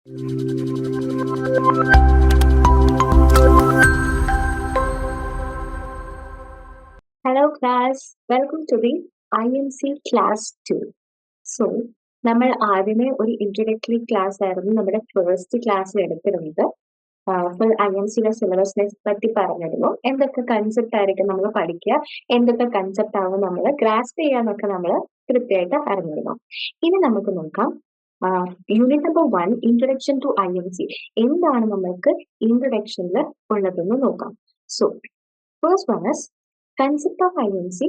Hello class, welcome to the IMC class 2. So, നമ്മൾ ആദ്യമേ ഒരു ഇൻട്രൊഡക്ടറി ക്ലാസ് ആയിരുന്നു നമ്മുടെ ഫസ്റ്റ് ക്ലാസ്സിൽ എടുത്തിരുന്നത്. ഫുൾ IMCയുടെ സിലബസിനെ പറ്റി പറഞ്ഞിരുന്നു. എന്തൊക്കെ കൺസെപ്റ്റ് ആയിരിക്കും നമ്മൾ പഠിക്കുക, എന്തൊക്കെ കൺസെപ്റ്റ് ആവും നമ്മൾ ഗ്രാസ്പ് ചെയ്യാന്നൊക്കെ നമ്മൾ കൃത്യമായിട്ട് അറിഞ്ഞിരുന്നു. ഇനി നമുക്ക് നോക്കാം unit number 1 introduction to IMC. എന്താണ് നമ്മൾക്ക് ഇൻട്രൊഡക്ഷനിൽ ഉള്ളതെന്ന് നോക്കാം. So first one is concept of IMC,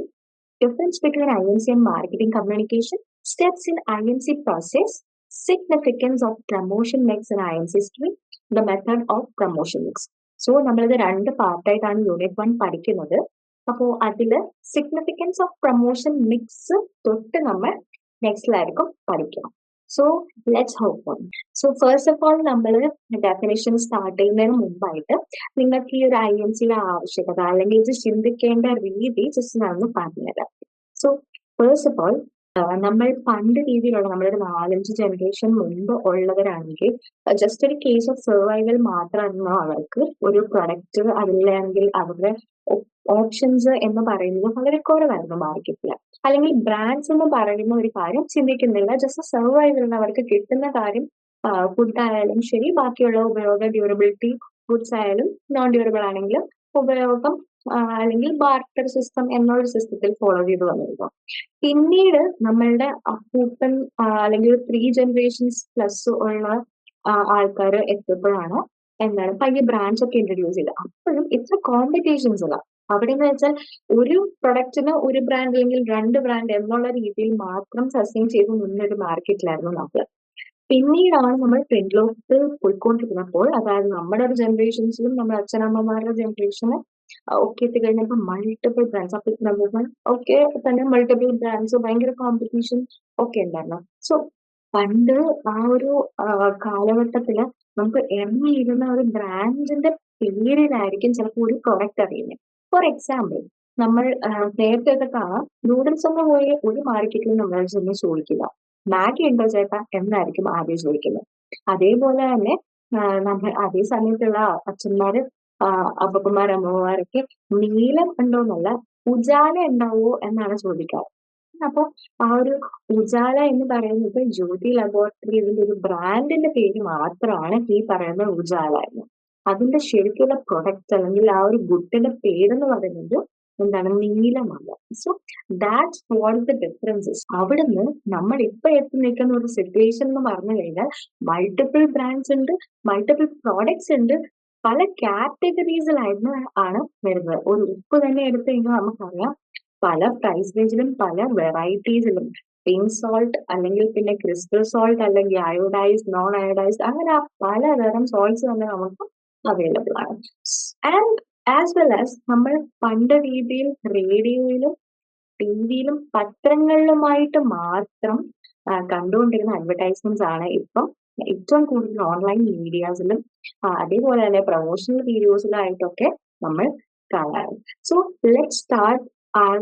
difference between IMC and marketing communication, steps in IMC process, significance of promotion mix in IMC scheme, the method of promotion mix. So നമ്മളിത് രണ്ട് പാർട്ടായിട്ടാണ് unit 1 പഠിക്കുന്നത്. അപ്പോൾ അതിൽ significance of promotion mix തൊട്ട് നമ്മൾ നെക്സ്റ്റിലായിരിക്കും പഠിക്കണം. So let's hop on. So first of all നമ്മൾ ഡെഫിനേഷൻ സ്റ്റാർട്ട് ചെയ്യുന്നതിന് മുമ്പായിട്ട് നിങ്ങൾക്ക് ഈ ഒരു IMCയുടെ ആവശ്യകത അല്ലെങ്കിൽ ഇത് ചിന്തിക്കേണ്ട രീതി ജസ്റ്റ് ഞാനൊന്ന് പറഞ്ഞുതരാം. സോ ഫസ്റ്റ് ഓഫ് ഓൾ നമ്മൾ പണ്ട് രീതിയിലുള്ള നമ്മളൊരു 4-5 ജനറേഷൻ മുമ്പ് ഉള്ളവരാണെങ്കിൽ ജസ്റ്റ് ഒരു കേസ് ഓഫ് സർവൈവൽ മാത്രമായിരുന്നു അവർക്ക് ഒരു പ്രൊഡക്റ്റ് അതില്ലെങ്കിൽ അവരുടെ ഓപ്ഷൻസ് എന്ന് പറയുന്നത് വളരെ കുറവായിരുന്നു മാർക്കറ്റിൽ. അല്ലെങ്കിൽ ബ്രാൻഡ്സ് എന്ന് പറയുന്ന ഒരു കാര്യം ചിന്തിക്കുന്നില്ല. ജസ്റ്റ് സർവൈവലിന് അവർക്ക് കിട്ടുന്ന കാര്യം ഫുഡ് ആയാലും ശരി, ബാക്കിയുള്ള ഉപയോഗ ഡ്യൂറബിലിറ്റി ഗുഡ്സ് ആയാലും നോൺ ഡ്യൂറബിൾ ആണെങ്കിലും ഉപയോഗം അല്ലെങ്കിൽ ബാർട്ടർ സിസ്റ്റം എന്നുള്ള സിസ്റ്റത്തിൽ ഫോളോ ചെയ്ത് വന്നിരുന്നു. പിന്നീട് നമ്മളുടെ അപ്പൂപ്പൻ അല്ലെങ്കിൽ 3 ജനറേഷൻസ് പ്ലസ് ഉള്ള ആൾക്കാർ എത്തിയപ്പോഴാണ് എന്താണ് പയ്യെ ബ്രാൻഡ്സ് ഒക്കെ ഇൻട്രൊഡ്യൂസ് ചെയ്തത്. അപ്പോഴും ഇത്ര കോമ്പറ്റീഷൻസ് ഇല്ല. അവിടെ എന്ന് വെച്ചാൽ ഒരു പ്രൊഡക്റ്റിന് ഒരു ബ്രാൻഡ് അല്ലെങ്കിൽ 2 ബ്രാൻഡ് എന്നുള്ള രീതിയിൽ മാത്രം സസ്റ്റെയിൻ ചെയ്ത് നിന്നൊരു മാർക്കറ്റിലായിരുന്നു നമ്മൾ. പിന്നീടാണ് നമ്മൾ ട്രെൻഡിലോട്ട് പോയിക്കൊണ്ടിരുന്നപ്പോൾ, അതായത് നമ്മുടെ ഒരു ജനറേഷൻസിലും നമ്മുടെ അച്ഛനമ്മമാരുടെ ജനറേഷന് ഒക്കെ എത്തിക്കഴിഞ്ഞപ്പോൾ മൾട്ടിപ്പിൾ ബ്രാൻഡ്സ് അപ്പോൾ ഒക്കെ തന്നെ മൾട്ടിപ്പിൾ ബ്രാൻഡ്സ് ഭയങ്കര കോമ്പറ്റീഷൻ ഒക്കെ ഉണ്ടായിരുന്നു. സോ പണ്ട് ആ ഒരു കാലഘട്ടത്തില് നമുക്ക് ഇറങ്ങിയിരുന്ന ഒരു ബ്രാൻഡിന്റെ പേരിലായിരിക്കും ചിലപ്പോൾ ഒരു പ്രൊഡക്റ്റ് അറിയുന്നത്. ഫോർ എക്സാമ്പിൾ നമ്മൾ നേരത്തെ ഒക്കെ കാണാം, നൂഡിൽസ് എന്ന് പോയി ഒരു മാർക്കറ്റിലും നമ്മൾ ചെന്ന് ചോദിക്കില്ല മാഗി ഉണ്ടോ ചേട്ടാ എന്നായിരിക്കും ആദ്യം ചോദിക്കുന്നത്. അതേപോലെ തന്നെ നമ്മൾ അതേ സമയത്തുള്ള അച്ഛന്മാര് അപ്പന്മാർ അമ്മമാരൊക്കെ നീലം ഉണ്ടോ എന്നല്ല ഉജാല ഉണ്ടാവോ എന്നാണ് ചോദിക്കാറ്. അപ്പൊ ആ ഒരു ഉജാല എന്ന് പറയുന്നത് ജ്യോതി ലബോറട്ടറി ഇതിന്റെ ഒരു ബ്രാൻഡിന്റെ പേര് മാത്രമാണ് ഈ പറയുന്ന ഉജാല എന്ന്. അതിന്റെ ശരിക്കുള്ള പ്രൊഡക്റ്റ് അല്ലെങ്കിൽ ആ ഒരു ഗുഡിന്റെ പേരെന്ന് പറയുന്നത് എന്താണ്, നീലമാണ്. So that's what the differences. അവിടുന്ന് നമ്മൾ ഇപ്പൊ എത്തി നിൽക്കുന്ന ഒരു സിറ്റുവേഷൻ എന്ന് പറഞ്ഞു കഴിഞ്ഞാൽ മൾട്ടിപ്പിൾ ബ്രാൻഡ്സ് ഉണ്ട്, മൾട്ടിപ്പിൾ പ്രോഡക്ട്സ് ഉണ്ട്, പല കാറ്റഗറീസിലായിരുന്നു ആണ് വരുന്നത്. ഒരു ഉപ്പ് തന്നെ എടുത്തു കഴിഞ്ഞാൽ നമുക്കറിയാം പല പ്രൈസ് റേഞ്ചിലും പല വെറൈറ്റീസിലും പിങ്ക് സോൾട്ട് അല്ലെങ്കിൽ പിന്നെ ക്രിസ്റ്റൽ സോൾട്ട് അല്ലെങ്കിൽ അയോഡൈസ് നോൺ അയോഡൈസ് അങ്ങനെ പലതരം സോൾട്ട്സ് തന്നെ നമുക്ക് അവൈലബിൾ ആണ്. ആൻഡ് ആസ് വെൽ ആസ് നമ്മൾ പണ്ട് രീതിയിൽ റേഡിയോയിലും ടിവിയിലും പത്രങ്ങളിലുമായിട്ട് മാത്രം കണ്ടുകൊണ്ടിരുന്ന അഡ്വർടൈസ്മെന്റ്സ് ആണ് ഇപ്പം ഏറ്റവും കൂടുതൽ ഓൺലൈൻ മീഡിയാസിലും അതേപോലെ തന്നെ പ്രൊമോഷണൽ വീഡിയോസിലായിട്ടൊക്കെ നമ്മൾ കാണാറ്. So let start our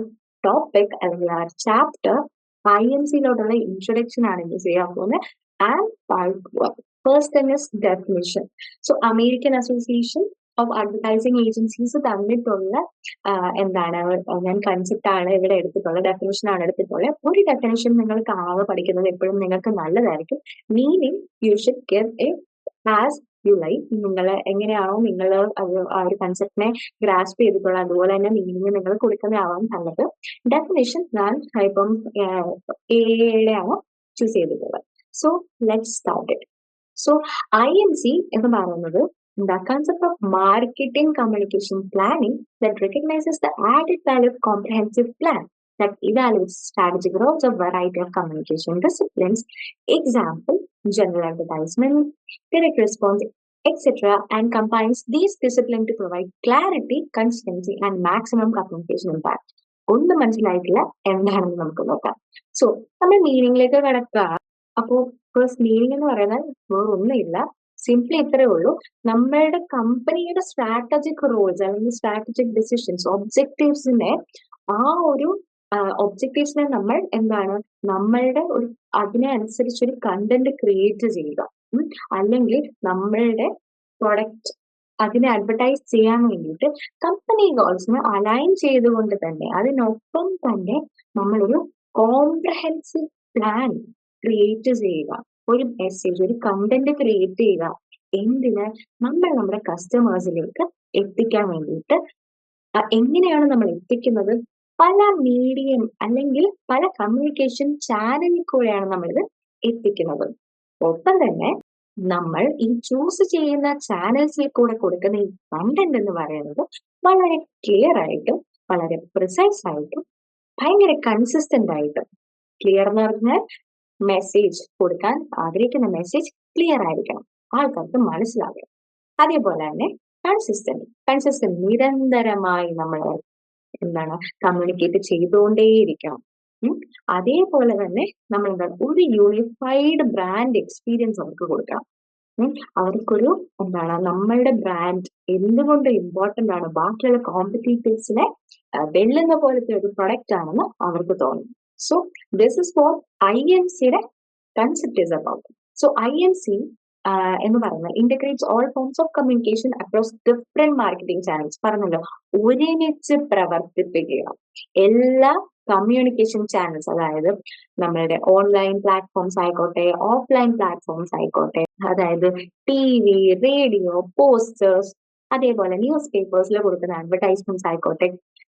topic അല്ലെങ്കിൽ ആ ചാപ്റ്റർ IMCയിലോട്ടുള്ള ഇൻട്രൊഡക്ഷൻ ആണ് ഇന്ന് ചെയ്യാൻ പോകുന്നത്. ആൻഡ് പാർട്ട് ഫസ്റ്റ് തന്നെ definition. So American Association of Advertising Agencies തന്നിട്ടുള്ള എന്താണ് ഞാൻ കൺസെപ്റ്റ് ആണ് ഇവിടെ എടുത്തിട്ടുള്ളത്, ഡെഫിനിഷൻ ആണ് എടുത്തിട്ടുള്ളത്. ഒരു ഡെഫിനിഷൻ നിങ്ങൾ കാണാതെ പഠിക്കുന്നത് എപ്പോഴും നിങ്ങൾക്ക് നല്ലതായിരിക്കും. Meaning you should get it as you like. നിങ്ങൾ എങ്ങനെയാണോ നിങ്ങൾ ആ ഒരു കൺസെപ്റ്റിനെ ഗ്രാസ്പ് ചെയ്തിട്ടുള്ളത് അതുപോലെ തന്നെ മീനിങ് നിങ്ങൾ കൊടുക്കുന്നതാവാൻ നല്ലത്. ഡെഫിനിഷൻ ഞാൻ ഇപ്പം എയുടെ ആണ് ചൂസ് ചെയ്തിട്ടുള്ളത്. So let's start it. So IMC എന്ന് പറയുന്നത് the concept of marketing communication planning that recognizes the added value of comprehensive plan that evaluates strategic roles of variety of communication disciplines, example, general advertisement, direct response, etc., and combines these disciplines to provide clarity, consistency, and maximum communication impact. ഒന്ന് മനസ്സിലായിട്ടില്ല എന്താണെന്ന് നമുക്ക് നോക്കാം. So നമ്മൾ മീനിങ്ങിലേക്ക് കിടക്കുക. അപ്പോൾ first meaning എന്ന് പറയുന്നത് വേറൊന്നുമില്ല, സിംപ്ലി ഇത്രയേ ഉള്ളൂ. നമ്മളുടെ കമ്പനിയുടെ സ്ട്രാറ്റജിക് റോൾസ് അല്ലെങ്കിൽ സ്ട്രാറ്റജിക് ഡിസിഷൻസ് ഒബ്ജക്റ്റീവ്സിനെ ആ ഒരു ഒബ്ജക്റ്റീവ്സിനെ നമ്മൾ എന്താണ് നമ്മളുടെ ഒരു അതിനെ അനുസരിച്ചൊരു കണ്ടന്റ് ക്രിയേറ്റ് ചെയ്യുക. അല്ലെങ്കിൽ നമ്മളുടെ പ്രൊഡക്റ്റ് അതിനെ അഡ്വർടൈസ് ചെയ്യാൻ വേണ്ടിയിട്ട് കമ്പനി ഗോൾസിനെ അലൈൻ ചെയ്തുകൊണ്ട് തന്നെ അതിനൊപ്പം തന്നെ നമ്മളൊരു കോംപ്രഹെൻസീവ് പ്ലാൻ ക്രിയേറ്റ് ചെയ്യുക, ഒരു മെസ്സേജ്, ഒരു കണ്ടന്റ് ക്രിയേറ്റ് ചെയ്യുക. എന്തിന്? നമ്മൾ നമ്മുടെ കസ്റ്റമേഴ്സിലേക്ക് എത്തിക്കാൻ വേണ്ടിയിട്ട്. എങ്ങനെയാണ് നമ്മൾ എത്തിക്കുന്നത്? പല മീഡിയം അല്ലെങ്കിൽ പല കമ്മ്യൂണിക്കേഷൻ ചാനലിൽ കൂടെയാണ് നമ്മളിത് എത്തിക്കുന്നത്. ഒപ്പം തന്നെ നമ്മൾ ഈ ചൂസ് ചെയ്യുന്ന ചാനൽസിൽ കൂടെ കൊടുക്കുന്ന ഈ കണ്ടന്റ് എന്ന് പറയുന്നത് വളരെ ക്ലിയർ ആയിട്ടും വളരെ പ്രിസൈസ് ആയിട്ടും ഭയങ്കര കൺസിസ്റ്റന്റ് ആയിട്ടും. ക്ലിയർ എന്ന് പറഞ്ഞാൽ മെസ്സേജ് കൊടുക്കാൻ ആഗ്രഹിക്കുന്ന മെസ്സേജ് ക്ലിയർ ആയിരിക്കണം, ആൾക്കാർക്ക് മനസ്സിലാകണം. അതേപോലെ തന്നെ കൺസിസ്റ്റന്റ് നിരന്തരമായി നമ്മൾ എന്താണ് കമ്മ്യൂണിക്കേറ്റ് ചെയ്തുകൊണ്ടേയിരിക്കണം. അതേപോലെ തന്നെ നമ്മൾ എന്താണ് ഒരു യൂണിഫൈഡ് ബ്രാൻഡ് എക്സ്പീരിയൻസ് അവർക്ക് കൊടുക്കണം. അവർക്കൊരു എന്താണ് നമ്മളുടെ ബ്രാൻഡ് എന്തുകൊണ്ട് ഇമ്പോർട്ടന്റ് ആണ്, ബാക്കിയുള്ള കോമ്പറ്റീറ്റേഴ്സിനെ വെല്ലുന്ന പോലത്തെ ഒരു പ്രൊഡക്റ്റ് ആണെന്ന് അവർക്ക് തോന്നും. സോ ദിസ് ഇസ് ഫോർ IMCയുടെ concept is about. So IMC എന്ന് പറയുന്നത് integrates all forms of communication across different marketing channels. പറഞ്ഞല്ലോ, ഒരുമിച്ച് പ്രവർത്തിപ്പിക്കുക എല്ലാ കമ്മ്യൂണിക്കേഷൻ ചാനൽസ്, അതായത് നമ്മളുടെ ഓൺലൈൻ പ്ലാറ്റ്ഫോംസ് ആയിക്കോട്ടെ, ഓഫ്ലൈൻ പ്ലാറ്റ്ഫോംസ് ആയിക്കോട്ടെ, അതായത് TV, റേഡിയോ, പോസ്റ്റേഴ്സ്, അതേപോലെ ന്യൂസ് പേപ്പേഴ്സിൽ കൊടുക്കുന്ന അഡ്വർടൈസ്മെന്റ്സ് ആയിക്കോട്ടെ,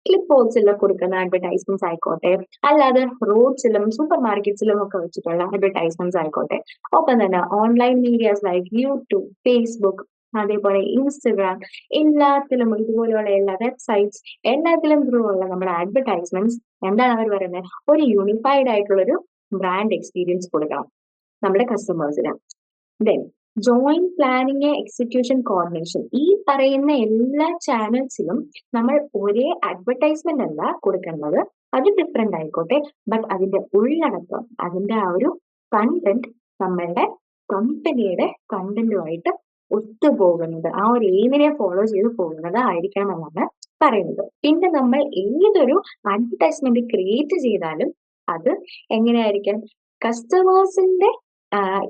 ക്ലിപ്പ് ബോർഡ്സിൽ കൊടുക്കുന്ന അഡ്വർടൈസ്മെന്റ്സ് ആയിക്കോട്ടെ, അല്ലാതെ റോഡ്സിലും സൂപ്പർ മാർക്കറ്റ്സിലും ഒക്കെ വെച്ചിട്ടുള്ള അഡ്വർടൈസ്മെന്റ്സ് ആയിക്കോട്ടെ, ഒപ്പം തന്നെ online medias like YouTube, Facebook, അതേപോലെ ഇൻസ്റ്റഗ്രാം, എല്ലാത്തിലും ഇതുപോലെയുള്ള എല്ലാ വെബ്സൈറ്റ്സ്, എല്ലാത്തിലും ത്രൂ ഉള്ള നമ്മുടെ അഡ്വർടൈസ്മെന്റ്സ് എന്താണ് അവർ പറയുന്നത്? ഒരു യൂണിഫൈഡ് ആയിട്ടുള്ള ഒരു ബ്രാൻഡ് എക്സ്പീരിയൻസ് കൊടുക്കണം നമ്മുടെ കസ്റ്റമേഴ്സിന്. Then joint planning, execution, coordination. ഈ പറയുന്ന എല്ലാ ചാനൽസിലും നമ്മൾ ഒരേ അഡ്വർടൈസ്മെന്റ് അല്ല കൊടുക്കേണ്ടത്, അത് ഡിഫറെന്റ് ആയിക്കോട്ടെ, ബട്ട് അതിന്റെ ഉള്ളടക്കം, അതിന്റെ ആ ഒരു കണ്ടന്റ് നമ്മളുടെ കമ്പനിയുടെ കണ്ടന്റുമായിട്ട് ഒത്തുപോകുന്നത്, ആ ഒരു എയിമിനെ ഫോളോ ചെയ്ത് പോകുന്നത് ആയിരിക്കണം എന്നാണ് പറയുന്നത്. പിന്നെ നമ്മൾ ഏതൊരു അഡ്വർടൈസ്മെന്റ് ക്രിയേറ്റ് ചെയ്താലും അത് എങ്ങനെയായിരിക്കണം? കസ്റ്റമേഴ്സിന്റെ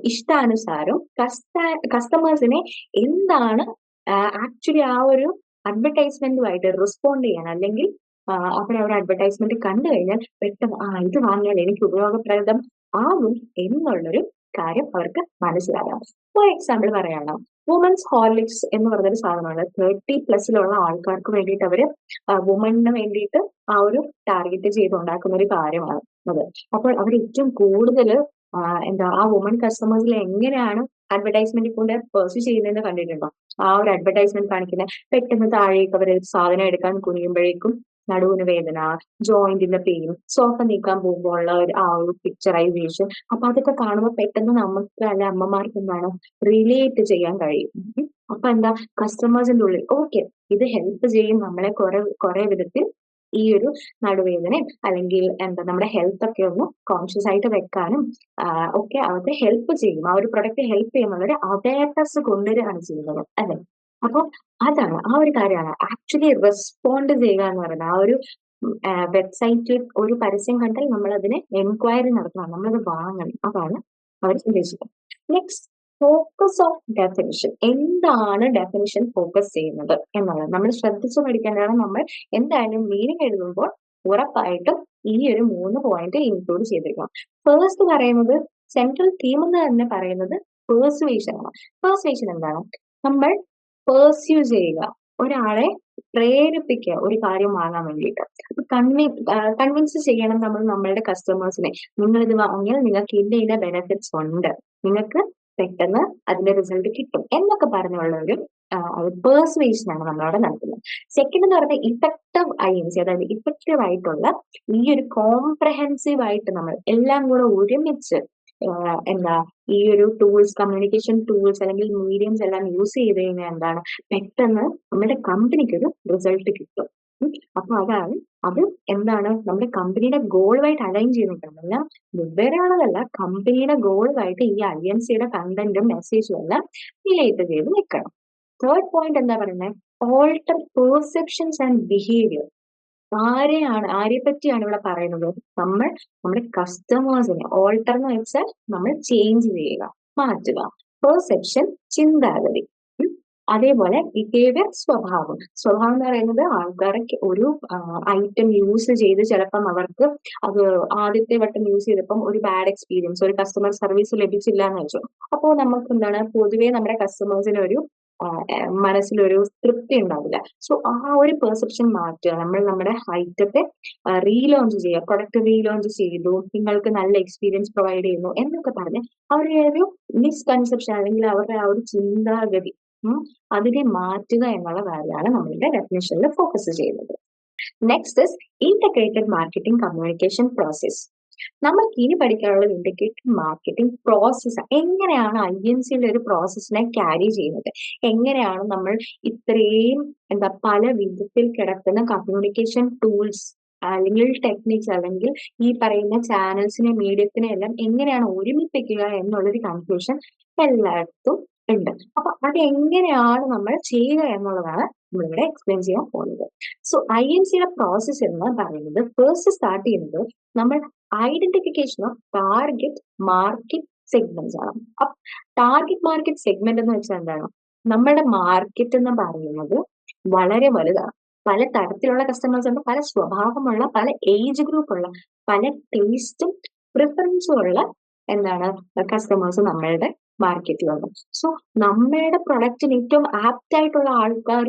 ഇഷ്ടാനുസാരം കസ്റ്റമേഴ്സിനെ എന്താണ് ആക്ച്വലി ആ ഒരു അഡ്വർടൈസ്മെന്റുമായിട്ട് റെസ്പോണ്ട് ചെയ്യാൻ, അല്ലെങ്കിൽ അവർ ആ ഒരു അഡ്വർടൈസ്മെന്റ് കണ്ടു കഴിഞ്ഞാൽ പെട്ടെന്ന് ഇത് വാങ്ങിയാൽ എനിക്ക് ഉപയോഗപ്രദം ആകും എന്നുള്ളൊരു കാര്യം അവർക്ക് മനസ്സിലാകാം. ഫോർ എക്സാമ്പിൾ പറയണം, വുമൻസ് ഹോർലിക്സ് എന്ന് പറഞ്ഞൊരു സാധനമാണ്. 30+ ആൾക്കാർക്ക് വേണ്ടിയിട്ട് അവര് വുമണിന് വേണ്ടിയിട്ട് ആ ഒരു ടാർഗറ്റ് ചെയ്ത് ഉണ്ടാക്കുന്ന ഒരു കാര്യമാണ് അത്. അപ്പോൾ അവർ ഏറ്റവും കൂടുതൽ ആ വുമൺ കസ്റ്റമേഴ്സിൽ എങ്ങനെയാണ് അഡ്വർടൈസ്മെന്റ് കൊണ്ട് പെർസ്യൂ ചെയ്യുന്നതെന്ന് കണ്ടിട്ടുണ്ടോ? ആ ഒരു അഡ്വർടൈസ്മെന്റ് കാണിക്കുന്ന പെട്ടെന്ന് താഴേക്ക് അവർ സാധനം എടുക്കാൻ കുനിയുമ്പോഴേക്കും നടുവിന് വേദന, ജോയിന്റിന്റെ പെയിൻ, സോഫ നീക്കാൻ പോകുമ്പോൾ ഉള്ള ആ ഒരു പിക്ചറൈസേഷൻ. അപ്പൊ അതൊക്കെ കാണുമ്പോൾ പെട്ടെന്ന് നമുക്ക് അല്ലെ അമ്മമാർക്ക് എന്താണ് റിലേറ്റ് ചെയ്യാൻ കഴിയും. അപ്പൊ കസ്റ്റമേഴ്സിന്റെ ഉള്ളിൽ ഓക്കെ, ഇത് ഹെൽപ്പ് ചെയ്യും നമ്മളെ കുറെ വിധത്തിൽ ഈ ഒരു നടുവേദന അല്ലെങ്കിൽ നമ്മുടെ ഹെൽത്ത് ഒക്കെ ഒന്ന് കോൺഷ്യസ് ആയിട്ട് വെക്കാനും ഒക്കെ അവർക്ക് ഹെൽപ്പ് ചെയ്യും. ആ ഒരു പ്രൊഡക്റ്റ് ഹെൽപ്പ് ചെയ്യുമ്പോൾ ഒരു അവയർനെസ് കൊണ്ടുവരികയാണ് ചെയ്യുന്നത്, അല്ലെ? അപ്പൊ അതാണ് ആ ഒരു കാര്യമാണ് ആക്ച്വലി റെസ്പോണ്ട് ചെയ്യുക എന്ന് പറയുന്നത്. ആ ഒരു വെബ്സൈറ്റിൽ ഒരു പരസ്യം കണ്ടാൽ നമ്മൾ അതിനെ എൻക്വയറി നടത്തണം, നമ്മളത് വാങ്ങണം. അതാണ് അവർ ഉദ്ദേശിക്കുന്നത്. Next, focus of definition. എന്താണ് ഡെഫിനിഷൻ ഫോക്കസ് ചെയ്യുന്നത് എന്നുള്ളത് നമ്മൾ ശ്രദ്ധിച്ചു പഠിക്കേണ്ടതാണ്. നമ്മൾ എന്തായാലും മീനിങ് എഴുതുമ്പോൾ ഉറപ്പായിട്ടും ഈ ഒരു 3 പോയിന്റ് ഇൻക്ലൂഡ് ചെയ്തിരിക്കണം. ഫസ്റ്റ് പറയുന്നത്, സെൻട്രൽ തീം എന്ന് തന്നെ പറയുന്നത് പെർസുവേഷൻ ആണ്. പെർസുവേഷൻ എന്താണ്? നമ്മൾ പെർസ്യൂ ചെയ്യുക, ഒരാളെ പ്രേരിപ്പിക്കുക ഒരു കാര്യം വാങ്ങാൻ വേണ്ടിയിട്ട്. കൺവിൻസ് ചെയ്യണം നമ്മൾ നമ്മളുടെ കസ്റ്റമേഴ്സിനെ. നിങ്ങൾ ഇത് വാങ്ങിയാൽ നിങ്ങൾക്ക് ഇന്ന ബെനിഫിറ്റ്സ് ഉണ്ട്, നിങ്ങൾക്ക് പെട്ടെന്ന് അതിന്റെ റിസൾട്ട് കിട്ടും എന്നൊക്കെ പറഞ്ഞുള്ള ഒരു പെർസുവേഷൻ ആണ് നമ്മളവിടെ നടത്തുന്നത്. സെക്കൻഡ് എന്ന് പറയുന്നത് ഇഫക്റ്റീവ് IMC, അതായത് ഇഫക്റ്റീവ് ആയിട്ടുള്ള ഈ ഒരു കോംപ്രഹെൻസീവ് ആയിട്ട് നമ്മൾ എല്ലാം കൂടെ ഒരുമിച്ച് ഈ ഒരു ടൂൾസ്, കമ്മ്യൂണിക്കേഷൻ ടൂൾസ് അല്ലെങ്കിൽ മീഡിയംസ് എല്ലാം യൂസ് ചെയ്ത് കഴിഞ്ഞാൽ എന്താണ് പെട്ടെന്ന് നമ്മുടെ കമ്പനിക്ക് ഒരു റിസൾട്ട് കിട്ടും. അപ്പൊ അതാണ് അത് നമ്മുടെ കമ്പനിയുടെ ഗോളുമായിട്ട് അലൈൻ ചെയ്തിട്ടുണ്ട്. എല്ലാം വെവ്വേറെയാണതല്ല, കമ്പനിയുടെ ഗോളുമായിട്ട് ഈ IMCയുടെ കണ്ടന്റും മെസ്സേജും എല്ലാം റിലേറ്റ് ചെയ്ത് നിൽക്കണം. തേർഡ് പോയിന്റ് എന്താ പറയുന്നത്? Alter perceptions and behaviour. ആരെ പറ്റിയാണ് ഇവിടെ പറയുന്നത്? നമ്മുടെ കസ്റ്റമേഴ്സിനെ ഓൾട്ടർ എന്ന് വെച്ചാൽ നമ്മൾ ചേഞ്ച് ചെയ്യുക, മാറ്റുക. പെർസെപ്ഷൻ ചിന്താഗതി. അതേപോലെ ബിഹേവിയർ സ്വഭാവം എന്ന് പറയുന്നത് ആൾക്കാരൊക്കെ ഒരു ഐറ്റം യൂസ് ചെയ്ത് ചിലപ്പം അവർക്ക് അത് ആദ്യത്തെ വട്ടം യൂസ് ചെയ്തപ്പം ഒരു ബാഡ് എക്സ്പീരിയൻസ്, ഒരു കസ്റ്റമർ സർവീസ് ലഭിച്ചില്ല എന്ന് വെച്ചു. അപ്പോൾ നമുക്ക് എന്താണ് പൊതുവേ നമ്മുടെ കസ്റ്റമേഴ്സിന് ഒരു മനസ്സിലൊരു തൃപ്തി ഉണ്ടാവില്ല. സോ ആ ഒരു പെർസെപ്ഷൻ മാറ്റുക. നമ്മൾ നമ്മുടെ ഐറ്റത്തെ റീലോഞ്ച് ചെയ്യുക, പ്രൊഡക്റ്റ് റീലോഞ്ച് ചെയ്തു, നിങ്ങൾക്ക് നല്ല എക്സ്പീരിയൻസ് പ്രൊവൈഡ് ചെയ്യുന്നു എന്നൊക്കെ പറഞ്ഞ് അവരുടെ ഒരു മിസ്കൺസെപ്ഷൻ അല്ലെങ്കിൽ അവരുടെ ആ ഒരു ചിന്താഗതി അതിനെ മാറ്റുക എന്നുള്ള കാര്യമാണ് നമ്മളുടെ ഡെഫിനിഷനിൽ ഫോക്കസ് ചെയ്യുന്നത്. Next is integrated marketing communication process. നമ്മൾക്ക് ഇനി പഠിക്കാനുള്ളത് ഇന്റഗ്രേറ്റഡ് മാർക്കറ്റിംഗ് പ്രോസസ്. എങ്ങനെയാണ് IMCയുടെ ഒരു പ്രോസസ്സിനെ ക്യാരി ചെയ്യുന്നത്, എങ്ങനെയാണ് നമ്മൾ ഇത്രയും പല വിധത്തിൽ കിടക്കുന്ന കമ്മ്യൂണിക്കേഷൻ ടൂൾസ് അല്ലെങ്കിൽ ടെക്നിക്സ് അല്ലെങ്കിൽ ഈ പറയുന്ന ചാനൽസിനെ മീഡിയത്തിനെ എല്ലാം എങ്ങനെയാണ് ഒരുമിപ്പിക്കുക എന്നുള്ളൊരു കൺഫ്യൂഷൻ എല്ലായിടത്തും ഉണ്ട്. അപ്പൊ അത് എങ്ങനെയാണ് നമ്മൾ ചെയ്യുക എന്നുള്ളതാണ് നമ്മളിവിടെ എക്സ്പ്ലെയിൻ ചെയ്യാൻ പോകുന്നത്. സോ IMCയുടെ പ്രോസസ് എന്ന് പറയുന്നത് ഫസ്റ്റ് സ്റ്റാർട്ട് ചെയ്യുന്നത് നമ്മൾ identification of target market segments ആണ്. അപ്പൊ ടാർഗറ്റ് മാർക്കറ്റ് സെഗ്മെന്റ് എന്ന് വെച്ചാൽ എന്താണ്? നമ്മുടെ മാർക്കറ്റ് എന്ന് പറയുന്നത് വളരെ വലുതാണ്. പല തരത്തിലുള്ള കസ്റ്റമേഴ്സ് ഉണ്ട്, പല സ്വഭാവമുള്ള, പല ഏജ് ഗ്രൂപ്പ് ഉള്ള, പല ടേസ്റ്റും പ്രിഫറൻസും ഉള്ള കസ്റ്റമേഴ്സ് നമ്മളുടെ മാർക്കറ്റിലുണ്ട്. സോ നമ്മളുടെ പ്രൊഡക്റ്റിന് ഏറ്റവും ആപ്റ്റ് ആയിട്ടുള്ള ആൾക്കാർ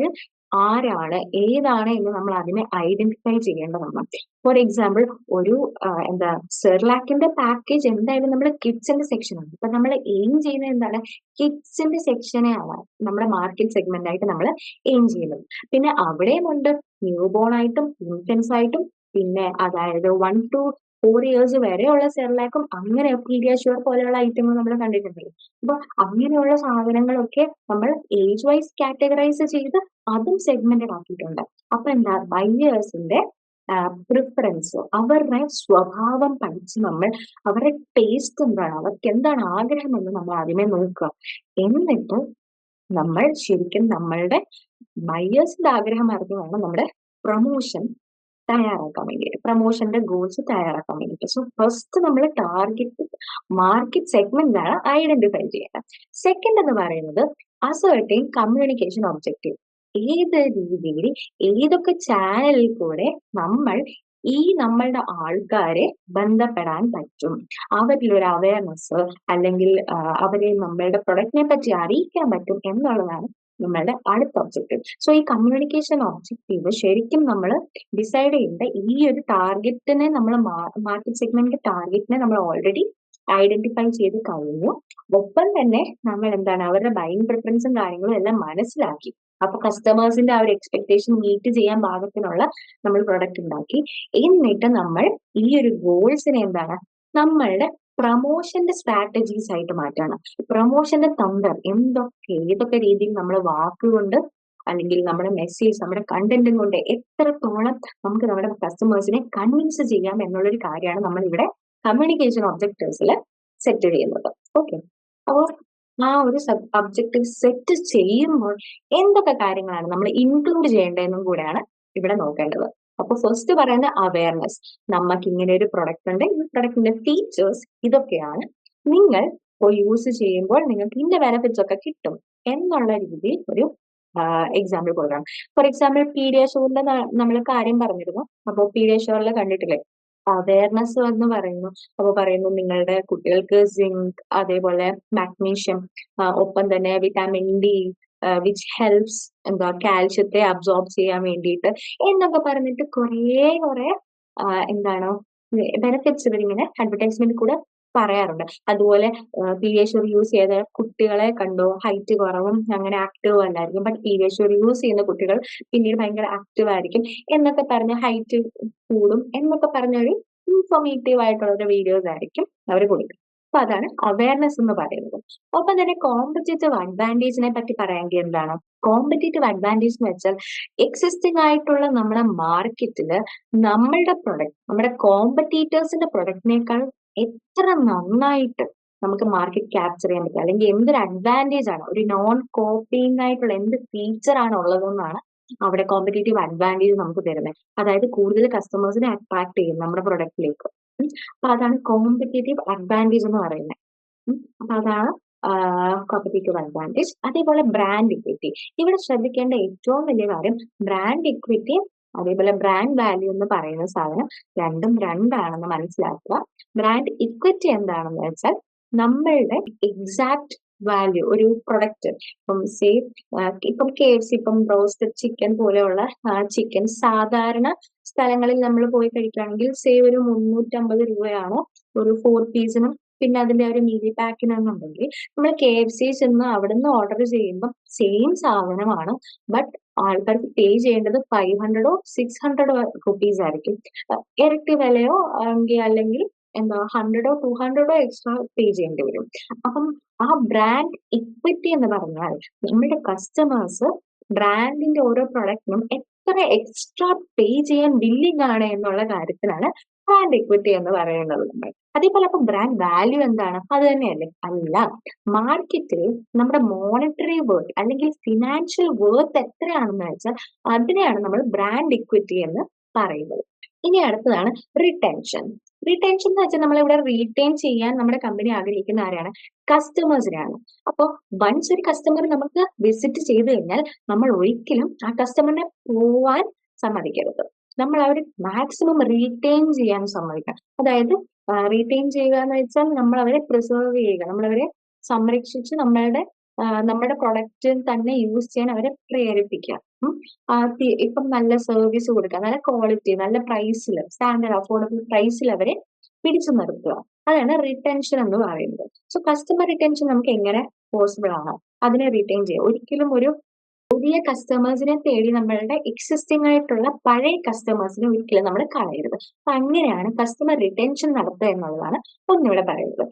ആരാണ്, ഏതാണ് എന്ന് നമ്മൾ അതിനെ ഐഡന്റിഫൈ ചെയ്യേണ്ടതാണ്. ഫോർ എക്സാമ്പിൾ ഒരു സെർലാക്കിന്റെ പാക്കേജ് എന്തായാലും നമ്മൾ കിഡ്സിന്റെ സെക്ഷനാണ്. അപ്പൊ നമ്മൾ എയിം ചെയ്യുന്നത് എന്താണ്? കിഡ്സിന്റെ സെക്ഷനെയാണ് നമ്മുടെ മാർക്കറ്റ് സെഗ്മെന്റ് ആയിട്ട് നമ്മൾ എയിം ചെയ്യുന്നത്. പിന്നെ അവിടെയും ഉണ്ട് ന്യൂ ബോൺ ആയിട്ടും ഇൻഫൻസ് ആയിട്ടും, പിന്നെ അതായത് 1 to 4 years വരെയുള്ള സെർലാക്കും അങ്ങനെ പീഡിയാഷ്യൂർ പോലെയുള്ള ഐറ്റങ്ങൾ നമ്മൾ കണ്ടിട്ടുണ്ട്. അപ്പൊ അങ്ങനെയുള്ള സാധനങ്ങളൊക്കെ നമ്മൾ ഏജ് വൈസ് കാറ്റഗറൈസ് ചെയ്ത് അതും സെഗ്മെന്റഡ് ആക്കിയിട്ടുണ്ട്. അപ്പൊ ബയേഴ്സിന്റെ പ്രിഫറൻസ്, അവരുടെ സ്വഭാവം പഠിച്ച് നമ്മൾ അവരുടെ ടേസ്റ്റ് എന്താണ്, അവർക്ക് എന്താണ് ആഗ്രഹം എന്ന് നമ്മൾ ആദ്യമേ നോക്കുക. എന്നിട്ട് നമ്മൾ ശരിക്കും നമ്മളുടെ ബയേഴ്സിന്റെ ആഗ്രഹം അറിഞ്ഞു വേണം നമ്മുടെ പ്രൊമോഷൻ തയ്യാറാക്കാൻ വേണ്ടിയിട്ട്, പ്രൊമോഷന്റെ ഗോൾസ് തയ്യാറാക്കാൻ വേണ്ടിയിട്ട്. സോ ഫസ്റ്റ് നമ്മൾ ടാർഗറ്റ് മാർക്കറ്റ് സെഗ്മെന്റ് ആണ് ഐഡന്റിഫൈ ചെയ്യേണ്ടത്. സെക്കൻഡ് എന്ന് പറയുന്നത് അസർട്ടൈൻ കമ്മ്യൂണിക്കേഷൻ ഒബ്ജക്റ്റീവ്. ഏത് രീതിയിൽ ഏതൊക്കെ ചാനലിൽ കൂടെ നമ്മൾ നമ്മളുടെ ആൾക്കാരെ ബന്ധപ്പെടാൻ പറ്റും, അവരിൽ ഒരു അവയർനെസ് അല്ലെങ്കിൽ അവരെ നമ്മളുടെ പ്രൊഡക്റ്റിനെ പറ്റി അറിയിക്കാൻ പറ്റും എന്നുള്ളതാണ് നമ്മളുടെ അടുത്ത ഒബ്ജക്റ്റീവ്. സോ ഈ കമ്മ്യൂണിക്കേഷൻ ഒബ്ജക്റ്റീവ് ശരിക്കും നമ്മൾ ഡിസൈഡ് ചെയ്യേണ്ട ഈ ഒരു ടാർഗറ്റിനെ നമ്മൾ മാർക്കറ്റ് സെഗ്മെന്റ് ടാർഗറ്റിനെ നമ്മൾ ഓൾറെഡി ഐഡന്റിഫൈ ചെയ്ത് കഴിഞ്ഞു. ഒപ്പം തന്നെ നമ്മൾ അവരുടെ ബൈയിങ് പ്രിഫറൻസും കാര്യങ്ങളും എല്ലാം മനസ്സിലാക്കി. അപ്പൊ കസ്റ്റമേഴ്സിന്റെ ആ ഒരു എക്സ്പെക്ടേഷൻ മീറ്റ് ചെയ്യാൻ പാകത്തിനുള്ള നമ്മൾ പ്രൊഡക്റ്റ് ഉണ്ടാക്കി. എന്നിട്ട് നമ്മൾ ഈ ഒരു ഗോൾസിനെ നമ്മളുടെ പ്രൊമോഷന്റെ സ്ട്രാറ്റജീസ് ആയിട്ട് മാറ്റാണ്. പ്രൊമോഷന്റെ തന്ത്രം ഏതൊക്കെ രീതിയിൽ നമ്മൾ വാക്കുകൊണ്ട് അല്ലെങ്കിൽ നമ്മുടെ മെസ്സേജ്, നമ്മുടെ കണ്ടന്റും കൊണ്ട് എത്രത്തോളം നമുക്ക് നമ്മുടെ കസ്റ്റമേഴ്സിനെ കൺവിൻസ് ചെയ്യാം എന്നുള്ളൊരു കാര്യമാണ് നമ്മൾ ഇവിടെ കമ്മ്യൂണിക്കേഷൻ ഒബ്ജക്റ്റീവ്സിൽ സെറ്റ് ചെയ്യുന്നത്. ഓക്കെ, അപ്പോൾ ആ ഒരു ഒബ്ജക്റ്റീവ് സെറ്റ് ചെയ്യുമ്പോൾ എന്തൊക്കെ കാര്യങ്ങളാണ് നമ്മൾ ഇൻക്ലൂഡ് ചെയ്യേണ്ടതെന്നും കൂടെയാണ് ഇവിടെ നോക്കേണ്ടത്. അപ്പൊ ഫസ്റ്റ് പറയുന്ന അവയർനെസ്. നമുക്ക് ഇങ്ങനെ ഒരു പ്രൊഡക്റ്റ് ഉണ്ട്, ഈ പ്രൊഡക്റ്റിന്റെ ഫീച്ചേഴ്സ് ഇതൊക്കെയാണ്, നിങ്ങൾ യൂസ് ചെയ്യുമ്പോൾ നിങ്ങൾക്ക് ഇതിന്റെ ബെനിഫിറ്റ്സ് ഒക്കെ കിട്ടും എന്നുള്ള രീതിയിൽ ഒരു എക്സാമ്പിൾ കൊടുക്കണം. ഫോർ എക്സാമ്പിൾ പീഡിയാഷ്യൂറിന്റെ നമ്മൾ കാര്യം പറഞ്ഞിരുന്നു. അപ്പോൾ പീഡിയാഷ്യൂറിൽ കണ്ടിട്ടില്ലേ അവയർനെസ് എന്ന് പറയുന്നു. അപ്പൊ പറയുന്നു നിങ്ങളുടെ കുട്ടികൾക്ക് സിങ്ക്, അതേപോലെ മാഗ്നീഷ്യം, ഒപ്പം തന്നെ വിറ്റാമിൻ ഡി വിച്ച് ഹെൽപ്സ് കാൽഷ്യത്തെ അബ്സോർബ് ചെയ്യാൻ വേണ്ടിയിട്ട് എന്നൊക്കെ പറഞ്ഞിട്ട് കുറെ ബെനിഫിറ്റ്സ് ഇവരിങ്ങനെ അഡ്വർടൈസ്മെന്റ് കൂടെ പറയാറുണ്ട്. അതുപോലെ പീഡിയാഷ്യൂർ യൂസ് ചെയ്ത കുട്ടികളെ കണ്ടോ, ഹൈറ്റ് കുറവും അങ്ങനെ ആക്റ്റീവ് അല്ലായിരിക്കും, ബട്ട് പീഡിയാഷ്യൂർ യൂസ് ചെയ്യുന്ന കുട്ടികൾ പിന്നീട് ഭയങ്കര ആക്റ്റീവ് ആയിരിക്കും എന്നൊക്കെ പറഞ്ഞ് ഹൈറ്റ് കൂടും എന്നൊക്കെ പറഞ്ഞൊരു ഇൻഫോർമേറ്റീവ് ആയിട്ടുള്ള ഒരു വീഡിയോസ് ആയിരിക്കും അവർ കൊടുക്കുക. അപ്പൊ അതാണ് അവയർനെസ് എന്ന് പറയുന്നത്. ഒപ്പം തന്നെ കോമ്പറ്റേറ്റീവ് അഡ്വാൻറ്റേജിനെ പറ്റി പറയാമെങ്കിൽ കോമ്പറ്റേറ്റീവ് അഡ്വാൻറ്റേജ് എന്ന് വെച്ചാൽ എക്സിസ്റ്റിംഗ് ആയിട്ടുള്ള നമ്മുടെ മാർക്കറ്റില് നമ്മളുടെ പ്രൊഡക്റ്റ് നമ്മുടെ കോമ്പറ്റീറ്റേഴ്സിന്റെ പ്രൊഡക്റ്റിനേക്കാൾ എത്ര നന്നായിട്ട് നമുക്ക് മാർക്കറ്റ് ക്യാപ്ചർ ചെയ്യാൻ പറ്റും, അല്ലെങ്കിൽ എന്തൊരു അഡ്വാൻറ്റേജ് ആണ്, ഒരു നോൺ കോപ്പിയിങ് ആയിട്ടുള്ള എന്ത് ഫീച്ചർ ആണ് ഉള്ളതെന്നാണ് അവിടെ കോമ്പറ്റേറ്റീവ് അഡ്വാൻറ്റേജ് നമുക്ക് തരുന്നത്. അതായത് കൂടുതൽ കസ്റ്റമേഴ്സിനെ അട്രാക്ട് ചെയ്യും നമ്മുടെ പ്രൊഡക്റ്റിലേക്ക്. അപ്പൊ അതാണ് കോമ്പറ്റേറ്റീവ് അഡ്വാൻറ്റേജ് എന്ന് പറയുന്നത്. അപ്പൊ അതാണ് കോമ്പറ്റീറ്റീവ് അഡ്വാൻറ്റേജ്. അതേപോലെ ബ്രാൻഡ് ഇക്വിറ്റി. ഇവിടെ ശ്രദ്ധിക്കേണ്ട ഏറ്റവും വലിയ കാര്യം ബ്രാൻഡ് ഇക്വിറ്റി അതേപോലെ ബ്രാൻഡ് വാല്യൂ എന്ന് പറയുന്ന സാധനം രണ്ടും രണ്ടാണെന്ന് മനസ്സിലാക്കുക. ബ്രാൻഡ് ഇക്വിറ്റി എന്താണെന്ന് വെച്ചാൽ നമ്മളുടെ എക്സാക്ട് വാല്യൂ ഒരു പ്രൊഡക്റ്റ് ഇപ്പം സേ ഇപ്പം KFC ഇപ്പം റോസ്റ്റഡ് ചിക്കൻ പോലെയുള്ള ചിക്കൻ സാധാരണ സ്ഥലങ്ങളിൽ നമ്മൾ പോയി കഴിക്കുകയാണെങ്കിൽ സേ ഒരു 350 രൂപയാണ് ഒരു 4 പീസിനും പിന്നെ അതിന്റെ ഒരു മീലി പാക്കിനെന്നുണ്ടെങ്കിൽ നമ്മൾ KFC ചെന്ന് അവിടുന്ന് ഓർഡർ ചെയ്യുമ്പോൾ സെയിം സാധനമാണ് ബട്ട് ആൾക്കാർക്ക് പേ ചെയ്യേണ്ടത് 500 600 റുപ്പീസ് ആയിരിക്കും. ഇരട്ടി വിലയോ അല്ലെങ്കിൽ എന്താ 100 200 എക്സ്ട്രാ പേ ചെയ്യേണ്ടി വരും. അപ്പം ആ ബ്രാൻഡ് ഇക്വിറ്റി എന്ന് പറഞ്ഞാൽ നമ്മുടെ കസ്റ്റമേഴ്സ് ബ്രാൻഡിന്റെ ഓരോ പ്രൊഡക്റ്റിനും എത്ര എക്സ്ട്രാ പേ ചെയ്യാൻ വില്ലിംഗ് ആണ് എന്നുള്ള കാര്യത്തിലാണ് ബ്രാൻഡ് ഇക്വിറ്റി എന്ന് പറയുന്നത് നമ്മൾ. അതേപോലെ അപ്പൊ ബ്രാൻഡ് വാല്യൂ എന്താണ്? അത് തന്നെയല്ലേ? അല്ല, മാർക്കറ്റിൽ നമ്മുടെ മോണിറ്ററി വർത്ത് അല്ലെങ്കിൽ ഫിനാൻഷ്യൽ വർത്ത് എത്രയാണെന്ന് വെച്ചാൽ അതിനെയാണ് നമ്മൾ ബ്രാൻഡ് ഇക്വിറ്റി എന്ന് പറയുന്നത്. ഇനി അടുത്തതാണ് റിട്ടൻഷൻ. റിട്ടൻഷൻ എന്ന് വെച്ചാൽ നമ്മളിവിടെ റീറ്റെയിൻ ചെയ്യാൻ നമ്മുടെ കമ്പനി ആഗ്രഹിക്കുന്ന ആരെയാണ്? കസ്റ്റമേഴ്സിനെയാണ്. അപ്പോൾ വൺസ് ഒരു കസ്റ്റമർ നമുക്ക് വിസിറ്റ് ചെയ്ത് കഴിഞ്ഞാൽ നമ്മൾ ഒരിക്കലും ആ കസ്റ്റമറിനെ പോവാൻ സമ്മതിക്കരുത്. നമ്മൾ അവർ മാക്സിമം റീറ്റെയിൻ ചെയ്യാൻ സമ്മതിക്കണം. അതായത് റീറ്റെയിൻ ചെയ്യുക എന്ന് വെച്ചാൽ നമ്മൾ അവരെ പ്രിസർവ് ചെയ്യുക, നമ്മളവരെ സംരക്ഷിച്ച് നമ്മുടെ പ്രൊഡക്റ്റ് തന്നെ യൂസ് ചെയ്യാൻ അവരെ പ്രേരിപ്പിക്കുക. ഇപ്പം നല്ല സർവീസ് കൊടുക്കുക, നല്ല ക്വാളിറ്റി, നല്ല പ്രൈസിൽ, സ്റ്റാൻഡേർഡ് അഫോർഡബിൾ പ്രൈസിൽ അവരെ പിടിച്ചു നിർത്തുക. അതാണ് റിട്ടൻഷൻ എന്ന് പറയുന്നത്. സോ കസ്റ്റമർ റിട്ടൻഷൻ നമുക്ക് എങ്ങനെ പോസിബിൾ ആണ്? അതിനെ റിട്ടൈൻ ചെയ്യുക. ഒരിക്കലും ഒരു പുതിയ കസ്റ്റമേഴ്സിനെ തേടി നമ്മളുടെ എക്സിസ്റ്റിംഗ് ആയിട്ടുള്ള പഴയ കസ്റ്റമേഴ്സിനെ ഒരിക്കലും നമ്മൾ കളയരുത്. അപ്പൊ അങ്ങനെയാണ് കസ്റ്റമർ റിട്ടൻഷൻ നടത്തുക എന്നുള്ളതാണ് ഒന്നിവിടെ പറയുന്നത്.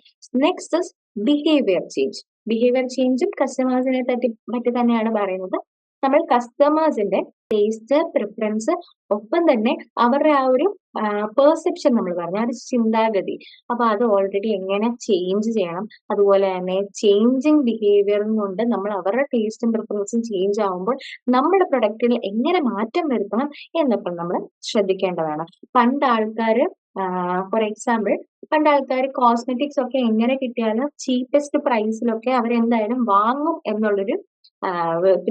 Next behaviour change. ബിഹേവിയർ ചേഞ്ചും കസ്റ്റമേഴ്സിനെ പറ്റി തന്നെയാണ് പറയുന്നത്. നമ്മൾ കസ്റ്റമേഴ്സിന്റെ ടേസ്റ്റ്, പ്രിഫറൻസ്, ഒപ്പം തന്നെ അവരുടെ ആ ഒരു പെർസെപ്ഷൻ നമ്മൾ പറഞ്ഞു, ആ ഒരു ചിന്താഗതി. അപ്പൊ അത് ഓൾറെഡി എങ്ങനെ ചേഞ്ച് ചെയ്യണം, അതുപോലെ തന്നെ ചേഞ്ചിങ് ബിഹേവിയർ കൊണ്ട് നമ്മൾ അവരുടെ ടേസ്റ്റും പ്രിഫറൻസും ചേഞ്ച് ആവുമ്പോൾ നമ്മുടെ പ്രൊഡക്റ്റിൽ എങ്ങനെ മാറ്റം വരുത്തണം എന്നൊക്കെ നമ്മൾ ശ്രദ്ധിക്കേണ്ടതാണ്. പണ്ട് ആൾക്കാര് ഫോർ എക്സാമ്പിൾ പണ്ട് ആൾക്കാർ കോസ്മെറ്റിക്സ് ഒക്കെ എങ്ങനെ കിട്ടിയാലും ചീപ്പസ്റ്റ് പ്രൈസിലൊക്കെ അവരെന്തായാലും വാങ്ങും എന്നുള്ളൊരു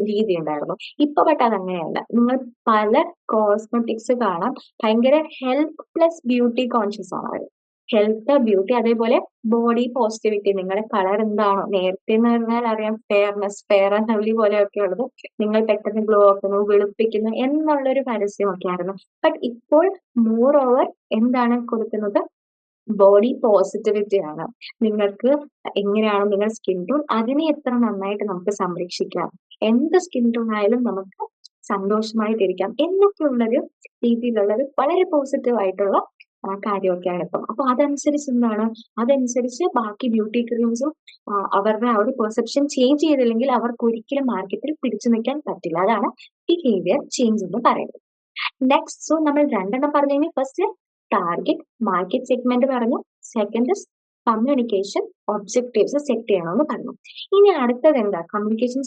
രീതി ഉണ്ടായിരുന്നു. ഇപ്പൊ ബട്ട് അതങ്ങനെയല്ല. നിങ്ങൾ പല കോസ്മെറ്റിക്സ് കാണാം, ഭയങ്കര ഹെൽത്ത് പ്ലസ് ബ്യൂട്ടി കോൺഷ്യസ് ആണ് അവർ. ഹെൽത്ത്, ബ്യൂട്ടി, അതേപോലെ ബോഡി പോസിറ്റിവിറ്റി. നിങ്ങളുടെ കളർ എന്താണോ, നേരത്തെ എന്ന് പറഞ്ഞാൽ അറിയാം ഫെയർനെസ്, ഫെയർ ആൻഡ് ലവ്ലി പോലെയൊക്കെ ഉള്ളത്, നിങ്ങൾ പെട്ടെന്ന് ഗ്ലോ ആക്കുന്നു, വെളുപ്പിക്കുന്നു എന്നുള്ളൊരു പരസ്യമൊക്കെ ആയിരുന്നു. ബട്ട് ഇപ്പോൾ മോർ ഓവർ എന്താണ് കൊടുക്കുന്നത്? ബോഡി പോസിറ്റിവിറ്റി ആണ്. നിങ്ങൾക്ക് എങ്ങനെയാണ് നിങ്ങളുടെ സ്കിൻ ടോൺ, അതിനെ എത്ര നന്നായിട്ട് നമുക്ക് സംരക്ഷിക്കാം, എന്ത് സ്കിൻ ടോൺ ആയാലും നമുക്ക് സന്തോഷമായിട്ടിരിക്കാം എന്നൊക്കെയുള്ളൊരു രീതിയിലുള്ളൊരു വളരെ പോസിറ്റീവ് ആയിട്ടുള്ള കാര്യമൊക്കെയാണ് ഇപ്പം. അപ്പൊ അതനുസരിച്ച് ബാക്കി ബ്യൂട്ടി ക്രീംസും അവരുടെ ആ ഒരു പെർസെപ്ഷൻ ചേഞ്ച് ചെയ്തില്ലെങ്കിൽ അവർക്ക് ഒരിക്കലും മാർക്കറ്റിൽ പിടിച്ചു നിൽക്കാൻ പറ്റില്ല. അതാണ് ബിഹേവിയർ ചേഞ്ച് എന്ന് പറയുന്നത്. നെക്സ്റ്റ്, സോ നമ്മൾ രണ്ടെണ്ണം പറഞ്ഞു കഴിഞ്ഞാൽ ഫസ്റ്റ് ടാർഗറ്റ് മാർക്കറ്റ് സെഗ്മെന്റ് പറഞ്ഞു, സെക്കൻഡ് കമ്മ്യൂണിക്കേഷൻ ഒബ്ജക്റ്റീവ്സ് സെറ്റ് ചെയ്യണമെന്ന് പറഞ്ഞു. ഇനി അടുത്തത് എന്താ? Communication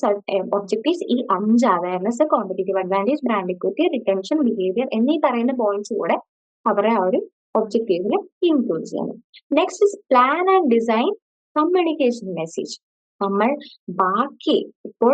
objectives. ഈ 5 awareness, competitive advantage, brand equity, retention, behaviour എന്നീ പറയുന്ന പോയിന്റ്സ് കൂടെ അവരെ ആ ഒരു ഒബ്ജക്റ്റീവിൽ ഇൻക്ലൂഡ് ചെയ്യണം. Next is plan and design communication message. നമ്മൾ ബാക്കി ഇപ്പോൾ